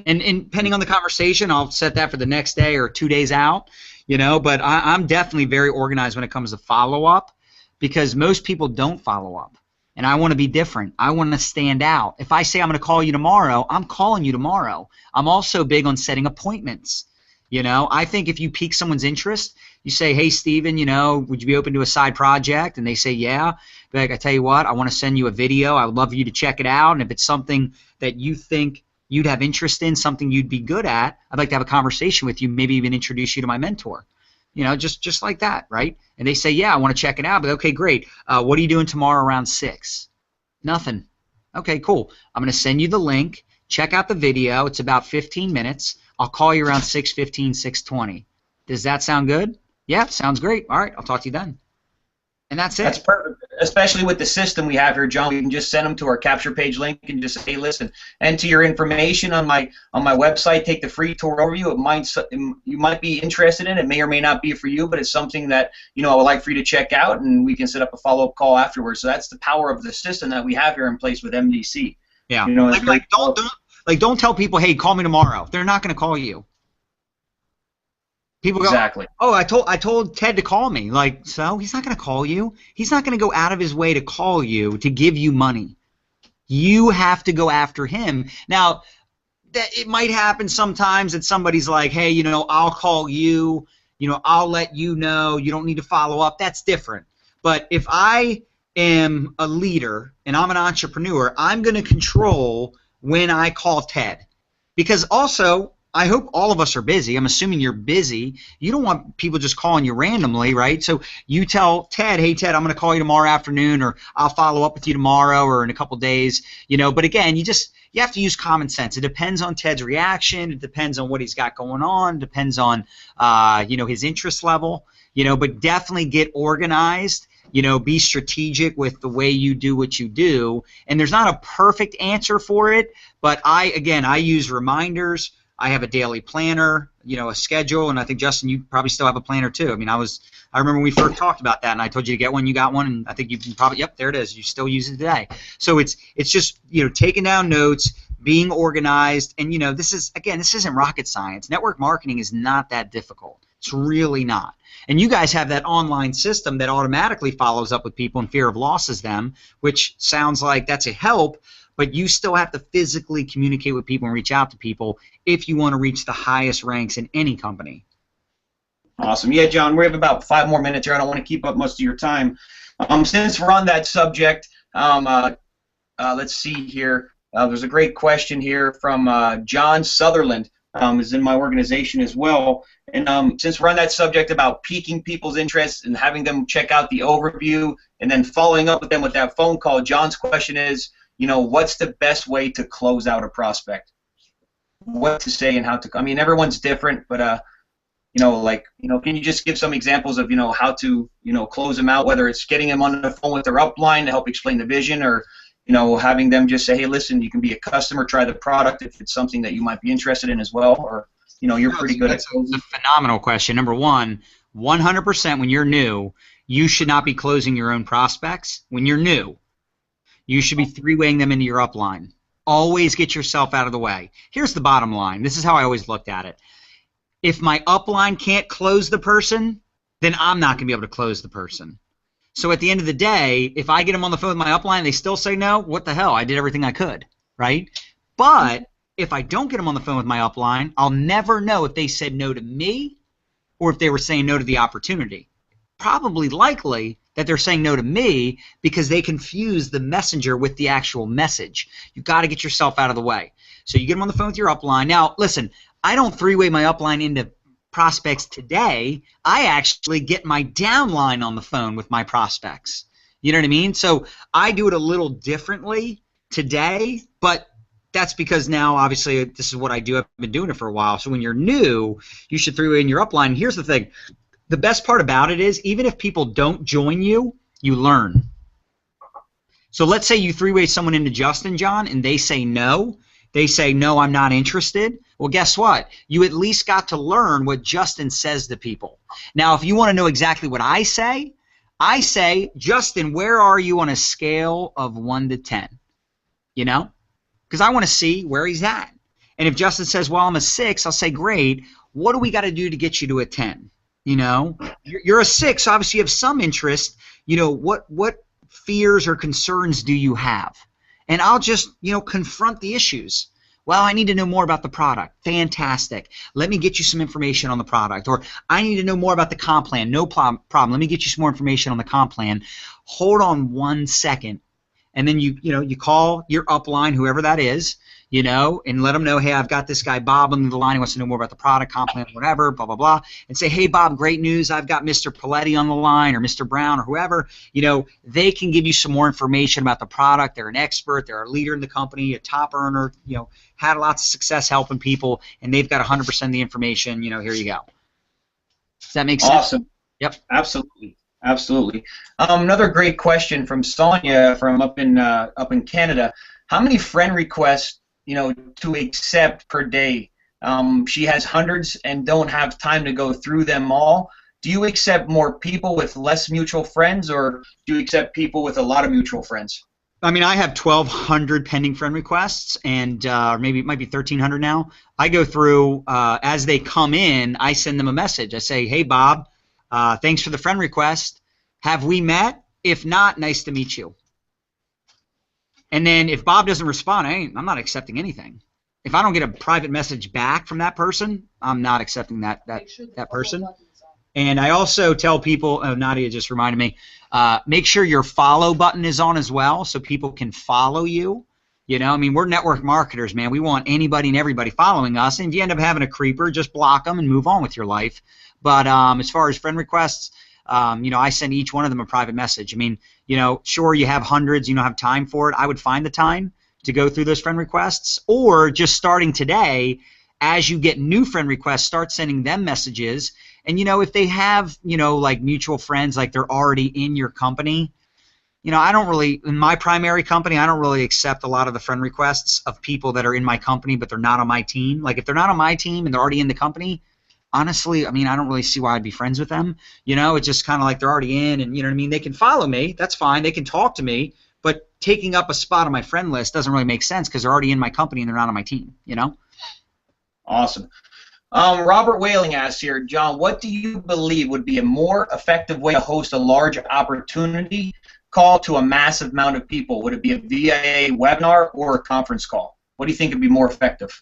S2: And depending on the conversation, I'll set that for the next day or 2 days out, you know. But I'm definitely very organized when it comes to follow-up, because most people don't follow up. And I want to be different. I want to stand out. If I say I'm going to call you tomorrow, I'm calling you tomorrow. I'm also big on setting appointments. You know, I think if you pique someone's interest, you say, hey, Steven, you know, would you be open to a side project? And they say, yeah. But like, I tell you what, I want to send you a video. I would love for you to check it out. And if it's something that you think you'd have interest in, something you'd be good at, I'd like to have a conversation with you, maybe even introduce you to my mentor. You know, just like that, right? And they say, yeah, I want to check it out. But okay, great. What are you doing tomorrow around 6? Nothing. Okay, cool. I'm going to send you the link. Check out the video. It's about 15 minutes. I'll call you around 6:15, 6:20. Does that sound good? Yeah, sounds great. All right, I'll talk to you then. And that's it.
S1: That's perfect, especially with the system we have here, John. We can just send them to our capture page link and just say, hey, listen, enter your information on my website, take the free tour overview. You might be interested in it. It may or may not be for you, but it's something that I would like for you to check out, and we can set up a follow-up call afterwards. So that's the power of the system that we have here in place with MDC.
S2: Yeah.
S1: Don't
S2: tell people, hey, call me tomorrow. They're not going to call you. People go,
S1: exactly.
S2: Oh, I told Ted to call me. Like, so he's not going to call you. He's not going to go out of his way to call you to give you money. You have to go after him. Now, it might happen sometimes that somebody's like, hey, I'll call you. I'll let you know. You don't need to follow up. That's different. But if I am a leader and I'm an entrepreneur, I'm going to control when I call Ted. Because also, I hope all of us are busy. I'm assuming you're busy. You don't want people just calling you randomly, right? So you tell Ted, hey, Ted, I'm going to call you tomorrow afternoon, or I'll follow up with you tomorrow or in a couple days. But again, you have to use common sense. It depends on Ted's reaction. It depends on what he's got going on. It depends on, his interest level. But definitely get organized. Be strategic with the way you do what you do. And there's not a perfect answer for it, but I use reminders. I have a daily planner, a schedule, and I think, Justin, you probably still have a planner too. I mean, I remember when we first talked about that, and I told you to get one, you got one, and I think you can probably, yep, there it is. You still use it today. So it's just, taking down notes, being organized, and, this isn't rocket science. Network marketing is not that difficult. It's really not. And you guys have that online system that automatically follows up with people and fear of losses them, which sounds like that's a help, but you still have to physically communicate with people and reach out to people if you want to reach the highest ranks in any company.
S1: Awesome. Yeah, John, we have about 5 more minutes here. I don't want to keep up most of your time. Since we're on that subject, let's see here. There's a great question here from John Sutherland, is in my organization as well. And since we're on that subject about piquing people's interest and having them check out the overview and then following up with them with that phone call, John's question is, what's the best way to close out a prospect? What to say and how to. I mean, everyone's different, but can you just give some examples of how to close them out? Whether it's getting them on the phone with their upline to help explain the vision, or having them just say, hey, listen, you can be a customer, try the product if it's something that you might be interested in as well, or you're pretty good at closing.
S2: That's a phenomenal question. Number one, 100% when you're new, you should not be closing your own prospects. When you're new, you should be three-weighing them into your upline. Always get yourself out of the way. Here's the bottom line. This is how I always looked at it. If my upline can't close the person, then I'm not going to be able to close the person. So at the end of the day, if I get them on the phone with my upline and they still say no, what the hell? I did everything I could, right? But if I don't get them on the phone with my upline, I'll never know if they said no to me or if they were saying no to the opportunity. Probably likely that they're saying no to me because they confuse the messenger with the actual message. You've got to get yourself out of the way. So you get them on the phone with your upline. Now, listen, I don't three-way my upline into prospects today. I actually get my downline on the phone with my prospects. You know what I mean? So I do it a little differently today, but that's because now, obviously, this is what I do. I've been doing it for a while. So when you're new, you should three-way in your upline. And here's the thing. The best part about it is even if people don't join you, you learn. So let's say you three-way someone into Justin, John, and they say no. They say, no, I'm not interested. Well, guess what? You at least got to learn what Justin says to people. Now, if you want to know exactly what I say, Justin, where are you on a scale of 1 to 10? Because I want to see where he's at. And if Justin says, well, I'm a 6, I'll say, great. What do we got to do to get you to a 10? You're a 6, so obviously you have some interest. What fears or concerns do you have? And I'll just, confront the issues. Well, I need to know more about the product. Fantastic. Let me get you some information on the product. Or I need to know more about the comp plan. No problem. Let me get you some more information on the comp plan. Hold on 1 second. And then you call your upline, whoever that is, and let them know, hey, I've got this guy Bob on the line. He wants to know more about the product, comp plan, whatever, blah, blah, blah. And say, hey, Bob, great news. I've got Mr. Paletti on the line or Mr. Brown or whoever. They can give you some more information about the product. They're an expert. They're a leader in the company, a top earner, had lots of success helping people, and they've got 100% of the information. Here you go. Does that make sense?
S1: Awesome.
S2: Yep.
S1: Absolutely. Absolutely. Another great question from Sonia from up in Canada. How many friend requests, to accept per day? She has hundreds and don't have time to go through them all. Do you accept more people with less mutual friends, or do you accept people with a lot of mutual friends?
S2: I mean, I have 1,200 pending friend requests, and maybe it might be 1,300 now. I go through, as they come in, I send them a message. I say, hey, Bob, thanks for the friend request. Have we met? If not, nice to meet you. And then if Bob doesn't respond, I'm not accepting anything. If I don't get a private message back from that person, I'm not accepting that person. And I also tell people, Nadia just reminded me, make sure your follow button is on as well so people can follow you. I mean, we're network marketers, man. We want anybody and everybody following us. And if you end up having a creeper, just block them and move on with your life. But as far as friend requests, I send each one of them a private message. I mean, sure, you have hundreds, you don't have time for it. I would find the time to go through those friend requests, or just starting today, as you get new friend requests, start sending them messages. And, if they have, like mutual friends, like they're already in your company, I don't really, in my primary company, I don't really accept a lot of the friend requests of people that are in my company, but they're not on my team. Like if they're not on my team and they're already in the company, honestly, I mean, I don't really see why I'd be friends with them. It's just kind of like they're already in, and you know what I mean? They can follow me. That's fine. They can talk to me. But taking up a spot on my friend list doesn't really make sense because they're already in my company and they're not on my team,
S1: Awesome. Robert Whaling asks here, John, what do you believe would be a more effective way to host a large opportunity call to a massive amount of people? Would it be a VIA webinar or a conference call? What do you think would be more effective?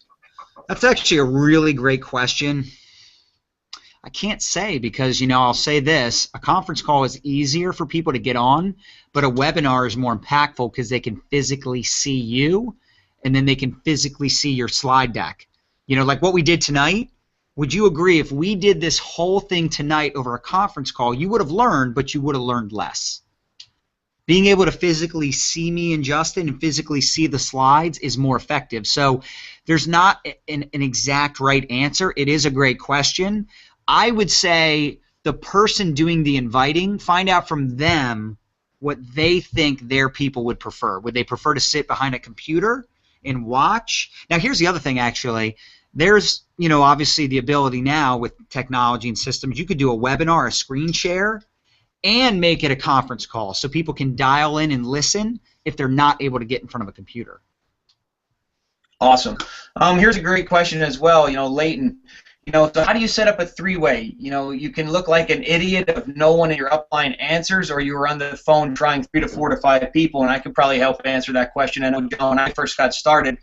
S2: That's actually a really great question. I can't say because, I'll say this. A conference call is easier for people to get on, but a webinar is more impactful because they can physically see you, and then they can physically see your slide deck. Like what we did tonight, would you agree if we did this whole thing tonight over a conference call, you would have learned, but you would have learned less? Being able to physically see me and Justin and physically see the slides is more effective. So there's not an exact right answer. It is a great question. I would say the person doing the inviting, find out from them what they think their people would prefer. Would they prefer to sit behind a computer and watch? Now, here's the other thing, actually. There's, obviously the ability now with technology and systems, you could do a webinar, a screen share, and make it a conference call so people can dial in and listen if they're not able to get in front of a computer.
S1: Awesome. Here's a great question as well, Leighton. So how do you set up a three-way? You can look like an idiot if no one in your upline answers, or you were on the phone trying 3 to 4 to 5 people, and I could probably help answer that question. I know, John, when I first got started,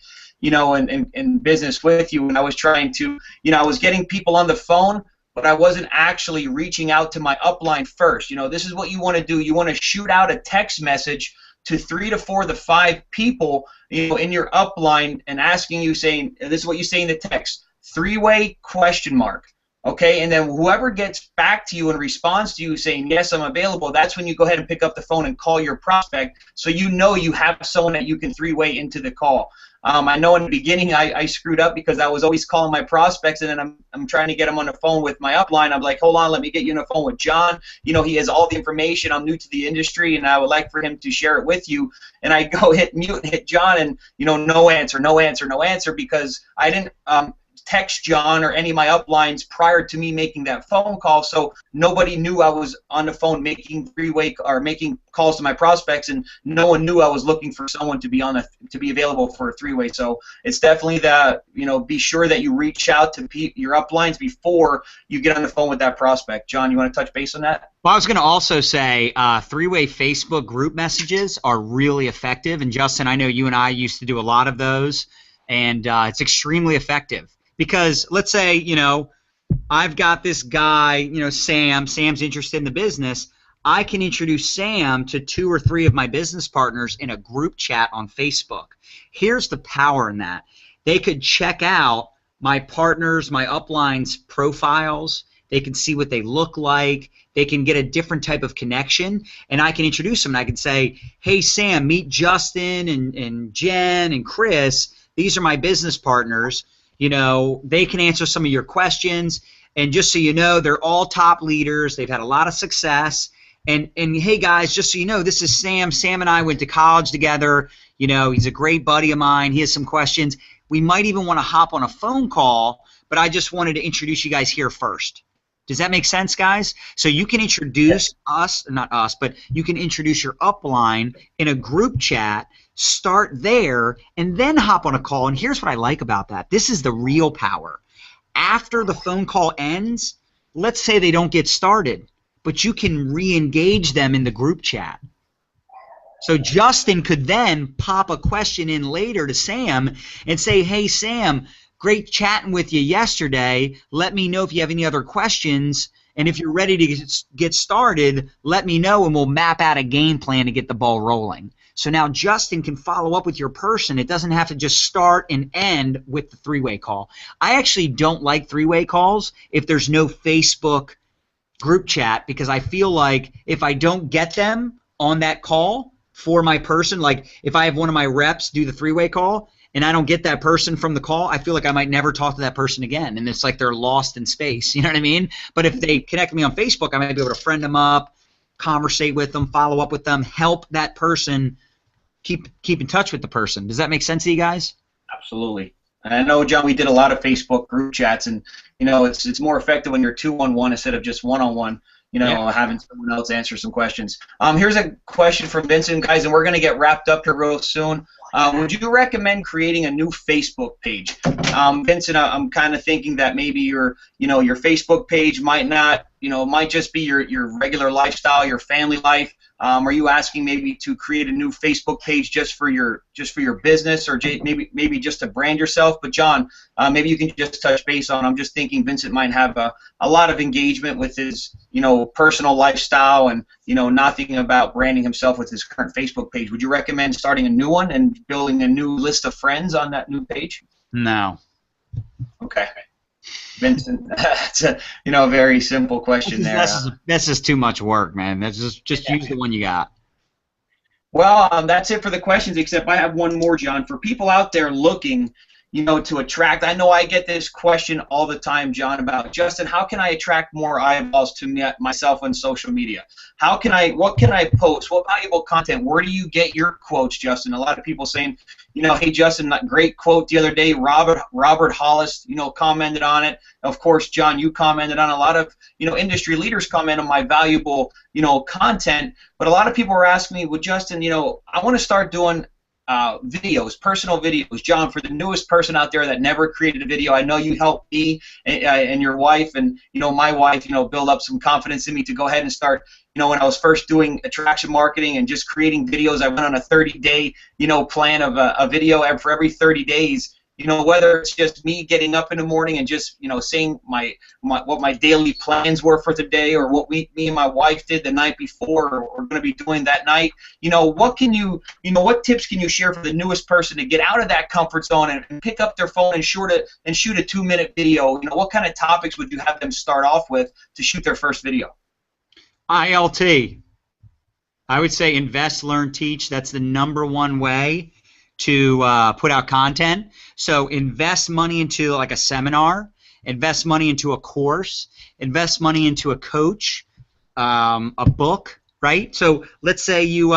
S1: in business with you, and I was trying to, I was getting people on the phone, but I wasn't actually reaching out to my upline first. This is what you want to do. You want to shoot out a text message to 3 to 4 to 5 people, in your upline, and asking you, saying, this is what you say in the text. Three-way question mark, okay? And then whoever gets back to you and responds to you saying, yes, I'm available, that's when you go ahead and pick up the phone and call your prospect so you have someone that you can three-way into the call. I know in the beginning I screwed up because I was always calling my prospects, and then I'm trying to get them on the phone with my upline. I'm like, hold on, let me get you on the phone with John. He has all the information. I'm new to the industry, and I would like for him to share it with you. And I go hit mute and hit John, and no answer, no answer, no answer, because I didn't text John or any of my uplines prior to me making that phone call, so nobody knew I was on the phone making three-way or making calls to my prospects, and no one knew I was looking for someone to be available for a three-way. So it's definitely that, be sure that you reach out to your uplines before you get on the phone with that prospect. John, you want to touch base on that?
S2: Well, I was going to also say three-way Facebook group messages are really effective, and Justin, I know you and I used to do a lot of those, and it's extremely effective. Because let's say, I've got this guy, Sam's interested in the business. I can introduce Sam to 2 or 3 of my business partners in a group chat on Facebook. Here's the power in that. They could check out my partners, my uplines profiles. They can see what they look like. They can get a different type of connection, and I can introduce them. And I can say, hey, Sam, meet Justin and Jen and Chris. These are my business partners. They can answer some of your questions. And just so you know, they're all top leaders. They've had a lot of success. And hey, guys, just so you know, this is Sam. Sam and I went to college together. You know, he's a great buddy of mine. He has some questions. We might even want to hop on a phone call, but I just wanted to introduce you guys here first. Does that make sense, guys? So you can introduce us, not us, but you can introduce your upline in a group chat, start there, and then hop on a call. And here's what I like about that. This is the real power. After the phone call ends, let's say they don't get started, but you can re-engage them in the group chat. So Justin could then pop a question in later to Sam and say, hey, Sam, great chatting with you yesterday. Let me know if you have any other questions. And if you're ready to get started, let me know and we'll map out a game plan to get the ball rolling. So now Justin can follow up with your person. It doesn't have to just start and end with the three-way call. I actually don't like three-way calls if there's no Facebook group chat, because I feel like if I don't get them on that call for my person, like if I have one of my reps do the three-way call and I don't get that person from the call, I feel like I might never talk to that person again, and it's like they're lost in space. You know what I mean? But if they connect me on Facebook, I might be able to friend them up, conversate with them, follow up with them, help that person keep in touch with the person. Does that make sense to you guys?
S1: Absolutely. I know, John, we did a lot of Facebook group chats, and you know, it's more effective when you're 2-on-1 instead of just 1-on-1. You know,
S2: Yeah.
S1: having someone else answer some questions. Here's a question from Vincent, guys, and we're going to get wrapped up here real soon. Would you recommend creating a new Facebook page? Vincent, I'm kind of thinking that maybe your Facebook page might not, might just be your regular lifestyle, your family life. Are you asking maybe to create a new Facebook page just for your business, or maybe just to brand yourself? But John, maybe you can just touch base on. I'm just thinking Vincent might have a lot of engagement with his personal lifestyle, and not thinking about branding himself with his current Facebook page. Would you recommend starting a new one and building a new list of friends on that new page?
S2: No.
S1: Okay. Vincent, that's a very simple question there.
S2: That's just too much work, man. That's just use the one you got.
S1: Well, that's it for the questions, except I have one more, John. For people out there looking, to attract, I know I get this question all the time, John, about, Justin, how can I attract more eyeballs to myself on social media? What can I post? What valuable content? Where do you get your quotes, Justin? A lot of people saying, hey, Justin, that great quote the other day. Robert Hollis, commented on it. Of course, John, you commented on a lot of, industry leaders comment on my valuable, content. But a lot of people are asking me, well, Justin, I want to start doing videos, personal videos. John, for the newest person out there that never created a video, I know you helped me and your wife and my wife, build up some confidence in me to go ahead and start. When I was first doing attraction marketing and just creating videos, I went on a 30-day plan of a video for every 30 days. Whether it's just me getting up in the morning and just saying what my daily plans were for the day, or what me and my wife did the night before, or going to be doing that night. What tips can you share for the newest person to get out of that comfort zone and pick up their phone and shoot a 2-minute video? What kind of topics would you have them start off with to shoot their first video?
S2: ILT. I would say invest, learn, teach. That's the #1 way to put out content. So invest money into like a seminar, invest money into a course, invest money into a coach, a book, right? So let's say you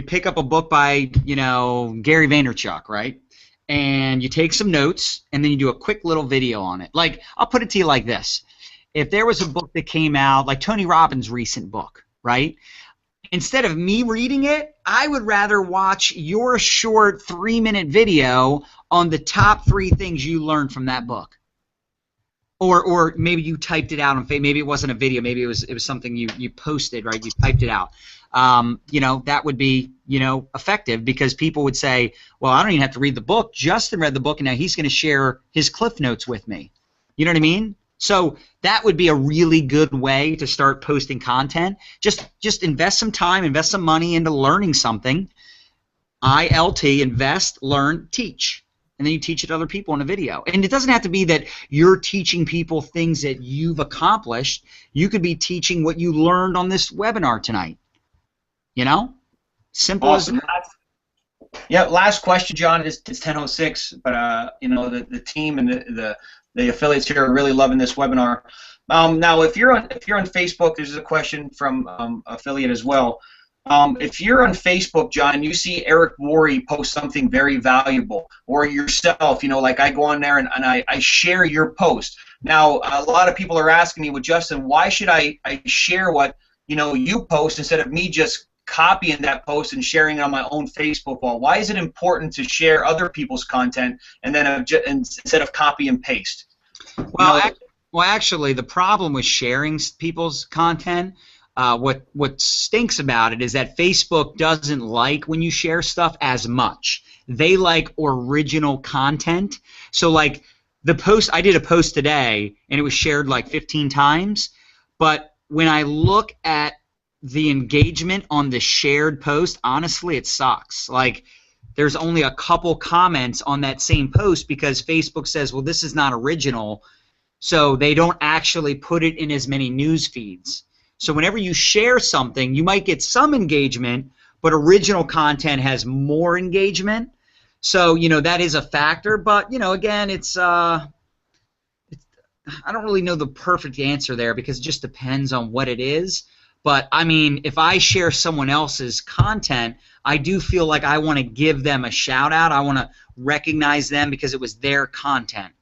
S2: pick up a book by Gary Vaynerchuk, right? And you take some notes and then you do a quick little video on it. Like, I'll put it to you like this. If there was a book that came out, like Tony Robbins' recent book, right? Instead of me reading it, I would rather watch your short 3-minute video on the top 3 things you learned from that book. Or maybe you typed it out on Facebook. Maybe it wasn't a video. Maybe it was something you posted, right? You typed it out. That would be effective, because people would say, well, I don't even have to read the book. Justin read the book, and now he's going to share his Cliff Notes with me. You know what I mean? So that would be a really good way to start posting content. Just invest some time, invest some money into learning something. ILT, invest, learn, teach. And then you teach it to other people in a video. And it doesn't have to be that you're teaching people things that you've accomplished. You could be teaching what you learned on this webinar tonight. Simple
S1: Awesome.
S2: as that.
S1: Yeah, last question, John. It's 10:06, but the team and the the affiliates here are really loving this webinar. Now, if you're on Facebook, there's a question from affiliate as well. If you're on Facebook, John, you see Eric Worre post something very valuable, or yourself, like I go on there and I share your post. Now, a lot of people are asking me, well, Justin, why should I share what you post instead of me just copying that post and sharing it on my own Facebook wall? Why is it important to share other people's content and then instead of copy and paste?
S2: Well, actually, the problem with sharing people's content, what stinks about it is that Facebook doesn't like when you share stuff as much. They like original content. So, like the post, I did a post today, and it was shared like 15 times. But when I look at the engagement on the shared post, honestly, it sucks. Like, there's only a couple comments on that same post because Facebook says, well, this is not original. So they don't actually put it in as many news feeds. So whenever you share something, you might get some engagement, but original content has more engagement. So, that is a factor. But, again, I don't really know the perfect answer there because it just depends on what it is. But, I mean, if I share someone else's content, I do feel like I want to give them a shout out. I want to recognize them because it was their content.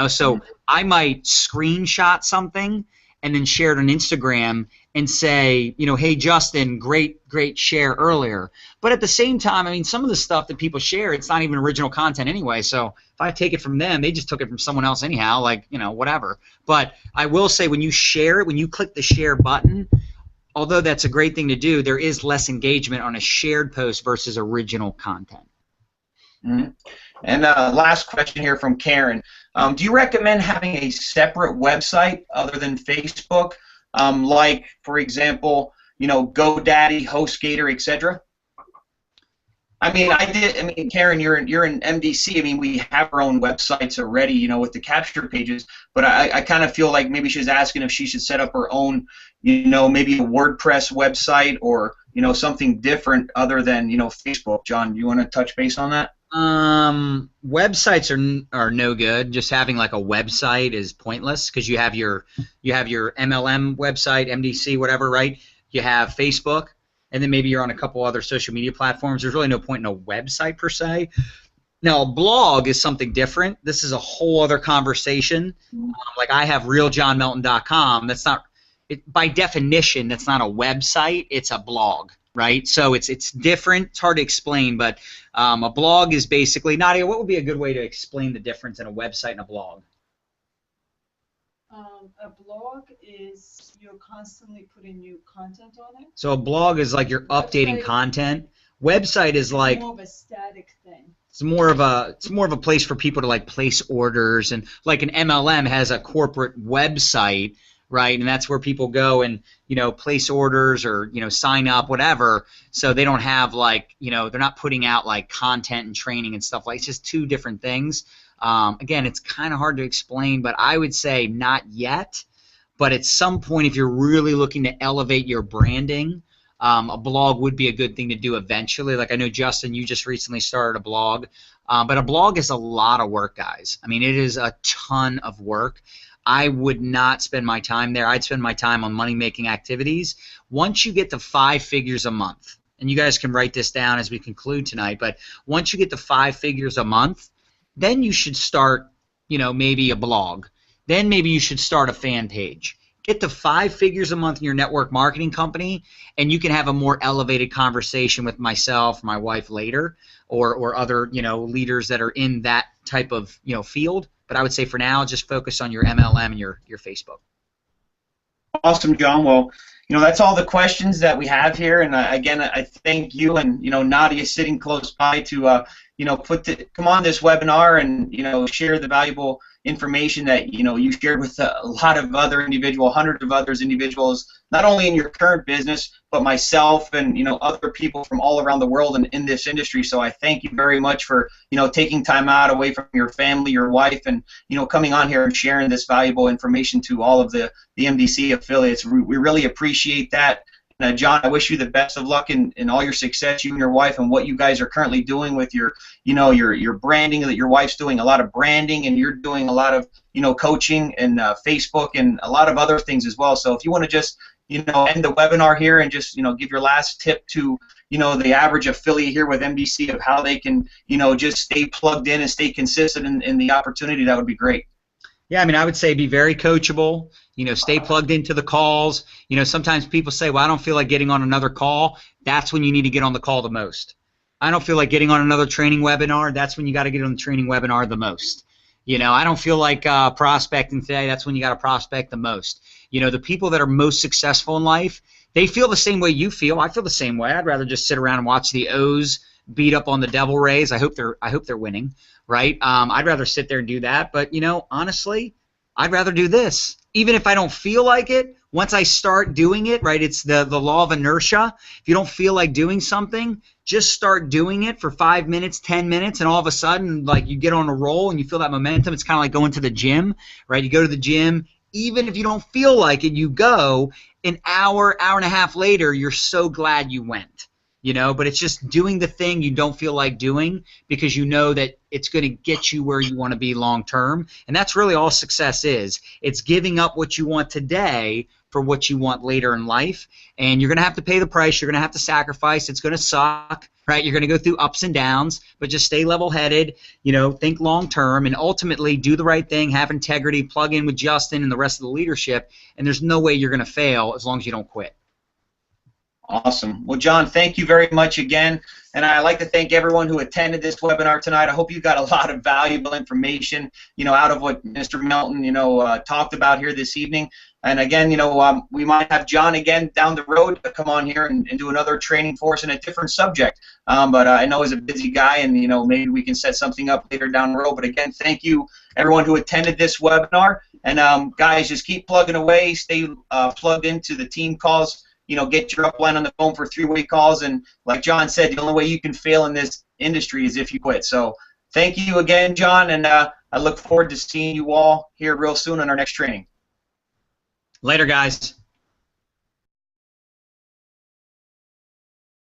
S2: So I might screenshot something and then share it on Instagram and say, hey, Justin, great share earlier. But at the same time, I mean, some of the stuff that people share, it's not even original content anyway. So if I take it from them, they just took it from someone else anyhow, like, whatever. But I will say when you share it, when you click the share button, although that's a great thing to do, there is less engagement on a shared post versus original content.
S1: Mm-hmm. And last question here from Karen. Do you recommend having a separate website other than Facebook, like, for example, GoDaddy, HostGator, etc.? I mean, Karen, you're in MDC. I mean, we have our own websites already, with the capture pages. But I kind of feel like maybe she's asking if she should set up her own, maybe a WordPress website or something different other than Facebook. John, do you want to touch base on that?
S2: Websites are no good. Just having like a website is pointless because you have your MLM website, MDC, whatever, right? You have Facebook, and then maybe you're on a couple other social media platforms. There's really no point in a website per se. Now, a blog is something different. This is a whole other conversation. Like I have realjohnmelton.com. That's not, by definition, that's not a website. It's a blog. Right, so it's different. It's hard to explain, but a blog is basically, Nadia, what would be a good way to explain the difference in a website and a blog?
S3: A blog is you're constantly putting new content on it.
S2: So a blog is like you're updating content. Website is like
S3: more of a static thing.
S2: It's more of a place for people to like place orders, and like an MLM has a corporate website. Right, and that's where people go and place orders or sign up, whatever. So they don't have like they're not putting out like content and training and stuff like. It's just two different things. Again, it's kind of hard to explain, but I would say not yet. But at some point, if you're really looking to elevate your branding, a blog would be a good thing to do eventually. Like I know Justin, you just recently started a blog, but a blog is a lot of work, guys. I mean, it is a ton of work. I would not spend my time there. I'd spend my time on money-making activities. Once you get to 5 figures a month, and you guys can write this down as we conclude tonight, but once you get to 5 figures a month, then you should start, maybe a blog. Then maybe you should start a fan page. Get to 5 figures a month in your network marketing company, and you can have a more elevated conversation with myself, my wife later, or other, leaders that are in that type of, field. But I would say for now, just focus on your MLM and your Facebook.
S1: Awesome, John. Well, that's all the questions that we have here. And again, I thank you and Nadia sitting close by to come on this webinar and share the valuable information that you shared with a lot of other individuals, hundreds of other individuals, not only in your current business, but myself and other people from all around the world and in this industry. So I thank you very much for taking time out away from your family, your wife, and coming on here and sharing this valuable information to all of the MDC affiliates. We really appreciate that. John, I wish you the best of luck in all your success, you and your wife, and what you guys are currently doing with your, your branding. That your wife's doing a lot of branding, and you're doing a lot of, coaching and Facebook and a lot of other things as well. So if you want to just, end the webinar here and just, give your last tip to, the average affiliate here with MDC of how they can, just stay plugged in and stay consistent in the opportunity, that would be great.
S2: Yeah, I mean, I would say be very coachable. Stay plugged into the calls. Sometimes people say, well, I don't feel like getting on another call. That's when you need to get on the call the most. I don't feel like getting on another training webinar. That's when you got to get on the training webinar the most. I don't feel like prospecting today. That's when you got to prospect the most. The people that are most successful in life, they feel the same way you feel. I feel the same way. I'd rather just sit around and watch the O's beat up on the Devil Rays. I hope they're winning, right? I'd rather sit there and do that. But honestly, I'd rather do this. Even if I don't feel like it, once I start doing it, right, it's the law of inertia. If you don't feel like doing something, just start doing it for 5 minutes, 10 minutes, and all of a sudden, like, you get on a roll and you feel that momentum. It's kind of like going to the gym, right? You go to the gym, even if you don't feel like it, you go. An hour, hour and a half later, you're so glad you went. But it's just doing the thing you don't feel like doing because you know that it's going to get you where you want to be long term. And that's really all success is. It's giving up what you want today for what you want later in life. And you're going to have to pay the price. You're going to have to sacrifice. It's going to suck, right? You're going to go through ups and downs, but just stay level-headed, think long term, and ultimately do the right thing, have integrity, plug in with Justin and the rest of the leadership, and there's no way you're going to fail as long as you don't quit.
S1: Awesome. Well, John, thank you very much again. And I'd like to thank everyone who attended this webinar tonight. I hope you got a lot of valuable information, out of what Mr. Melton, talked about here this evening. And again, we might have John again down the road to come on here and do another training for us in a different subject. But I know he's a busy guy, and maybe we can set something up later down the road. But again, thank you everyone who attended this webinar. And guys, just keep plugging away. Stay plugged into the team calls. Get your upline on the phone for three-way calls. And like John said, the only way you can fail in this industry is if you quit. So thank you again, John, and I look forward to seeing you all here real soon on our next training.
S2: Later, guys.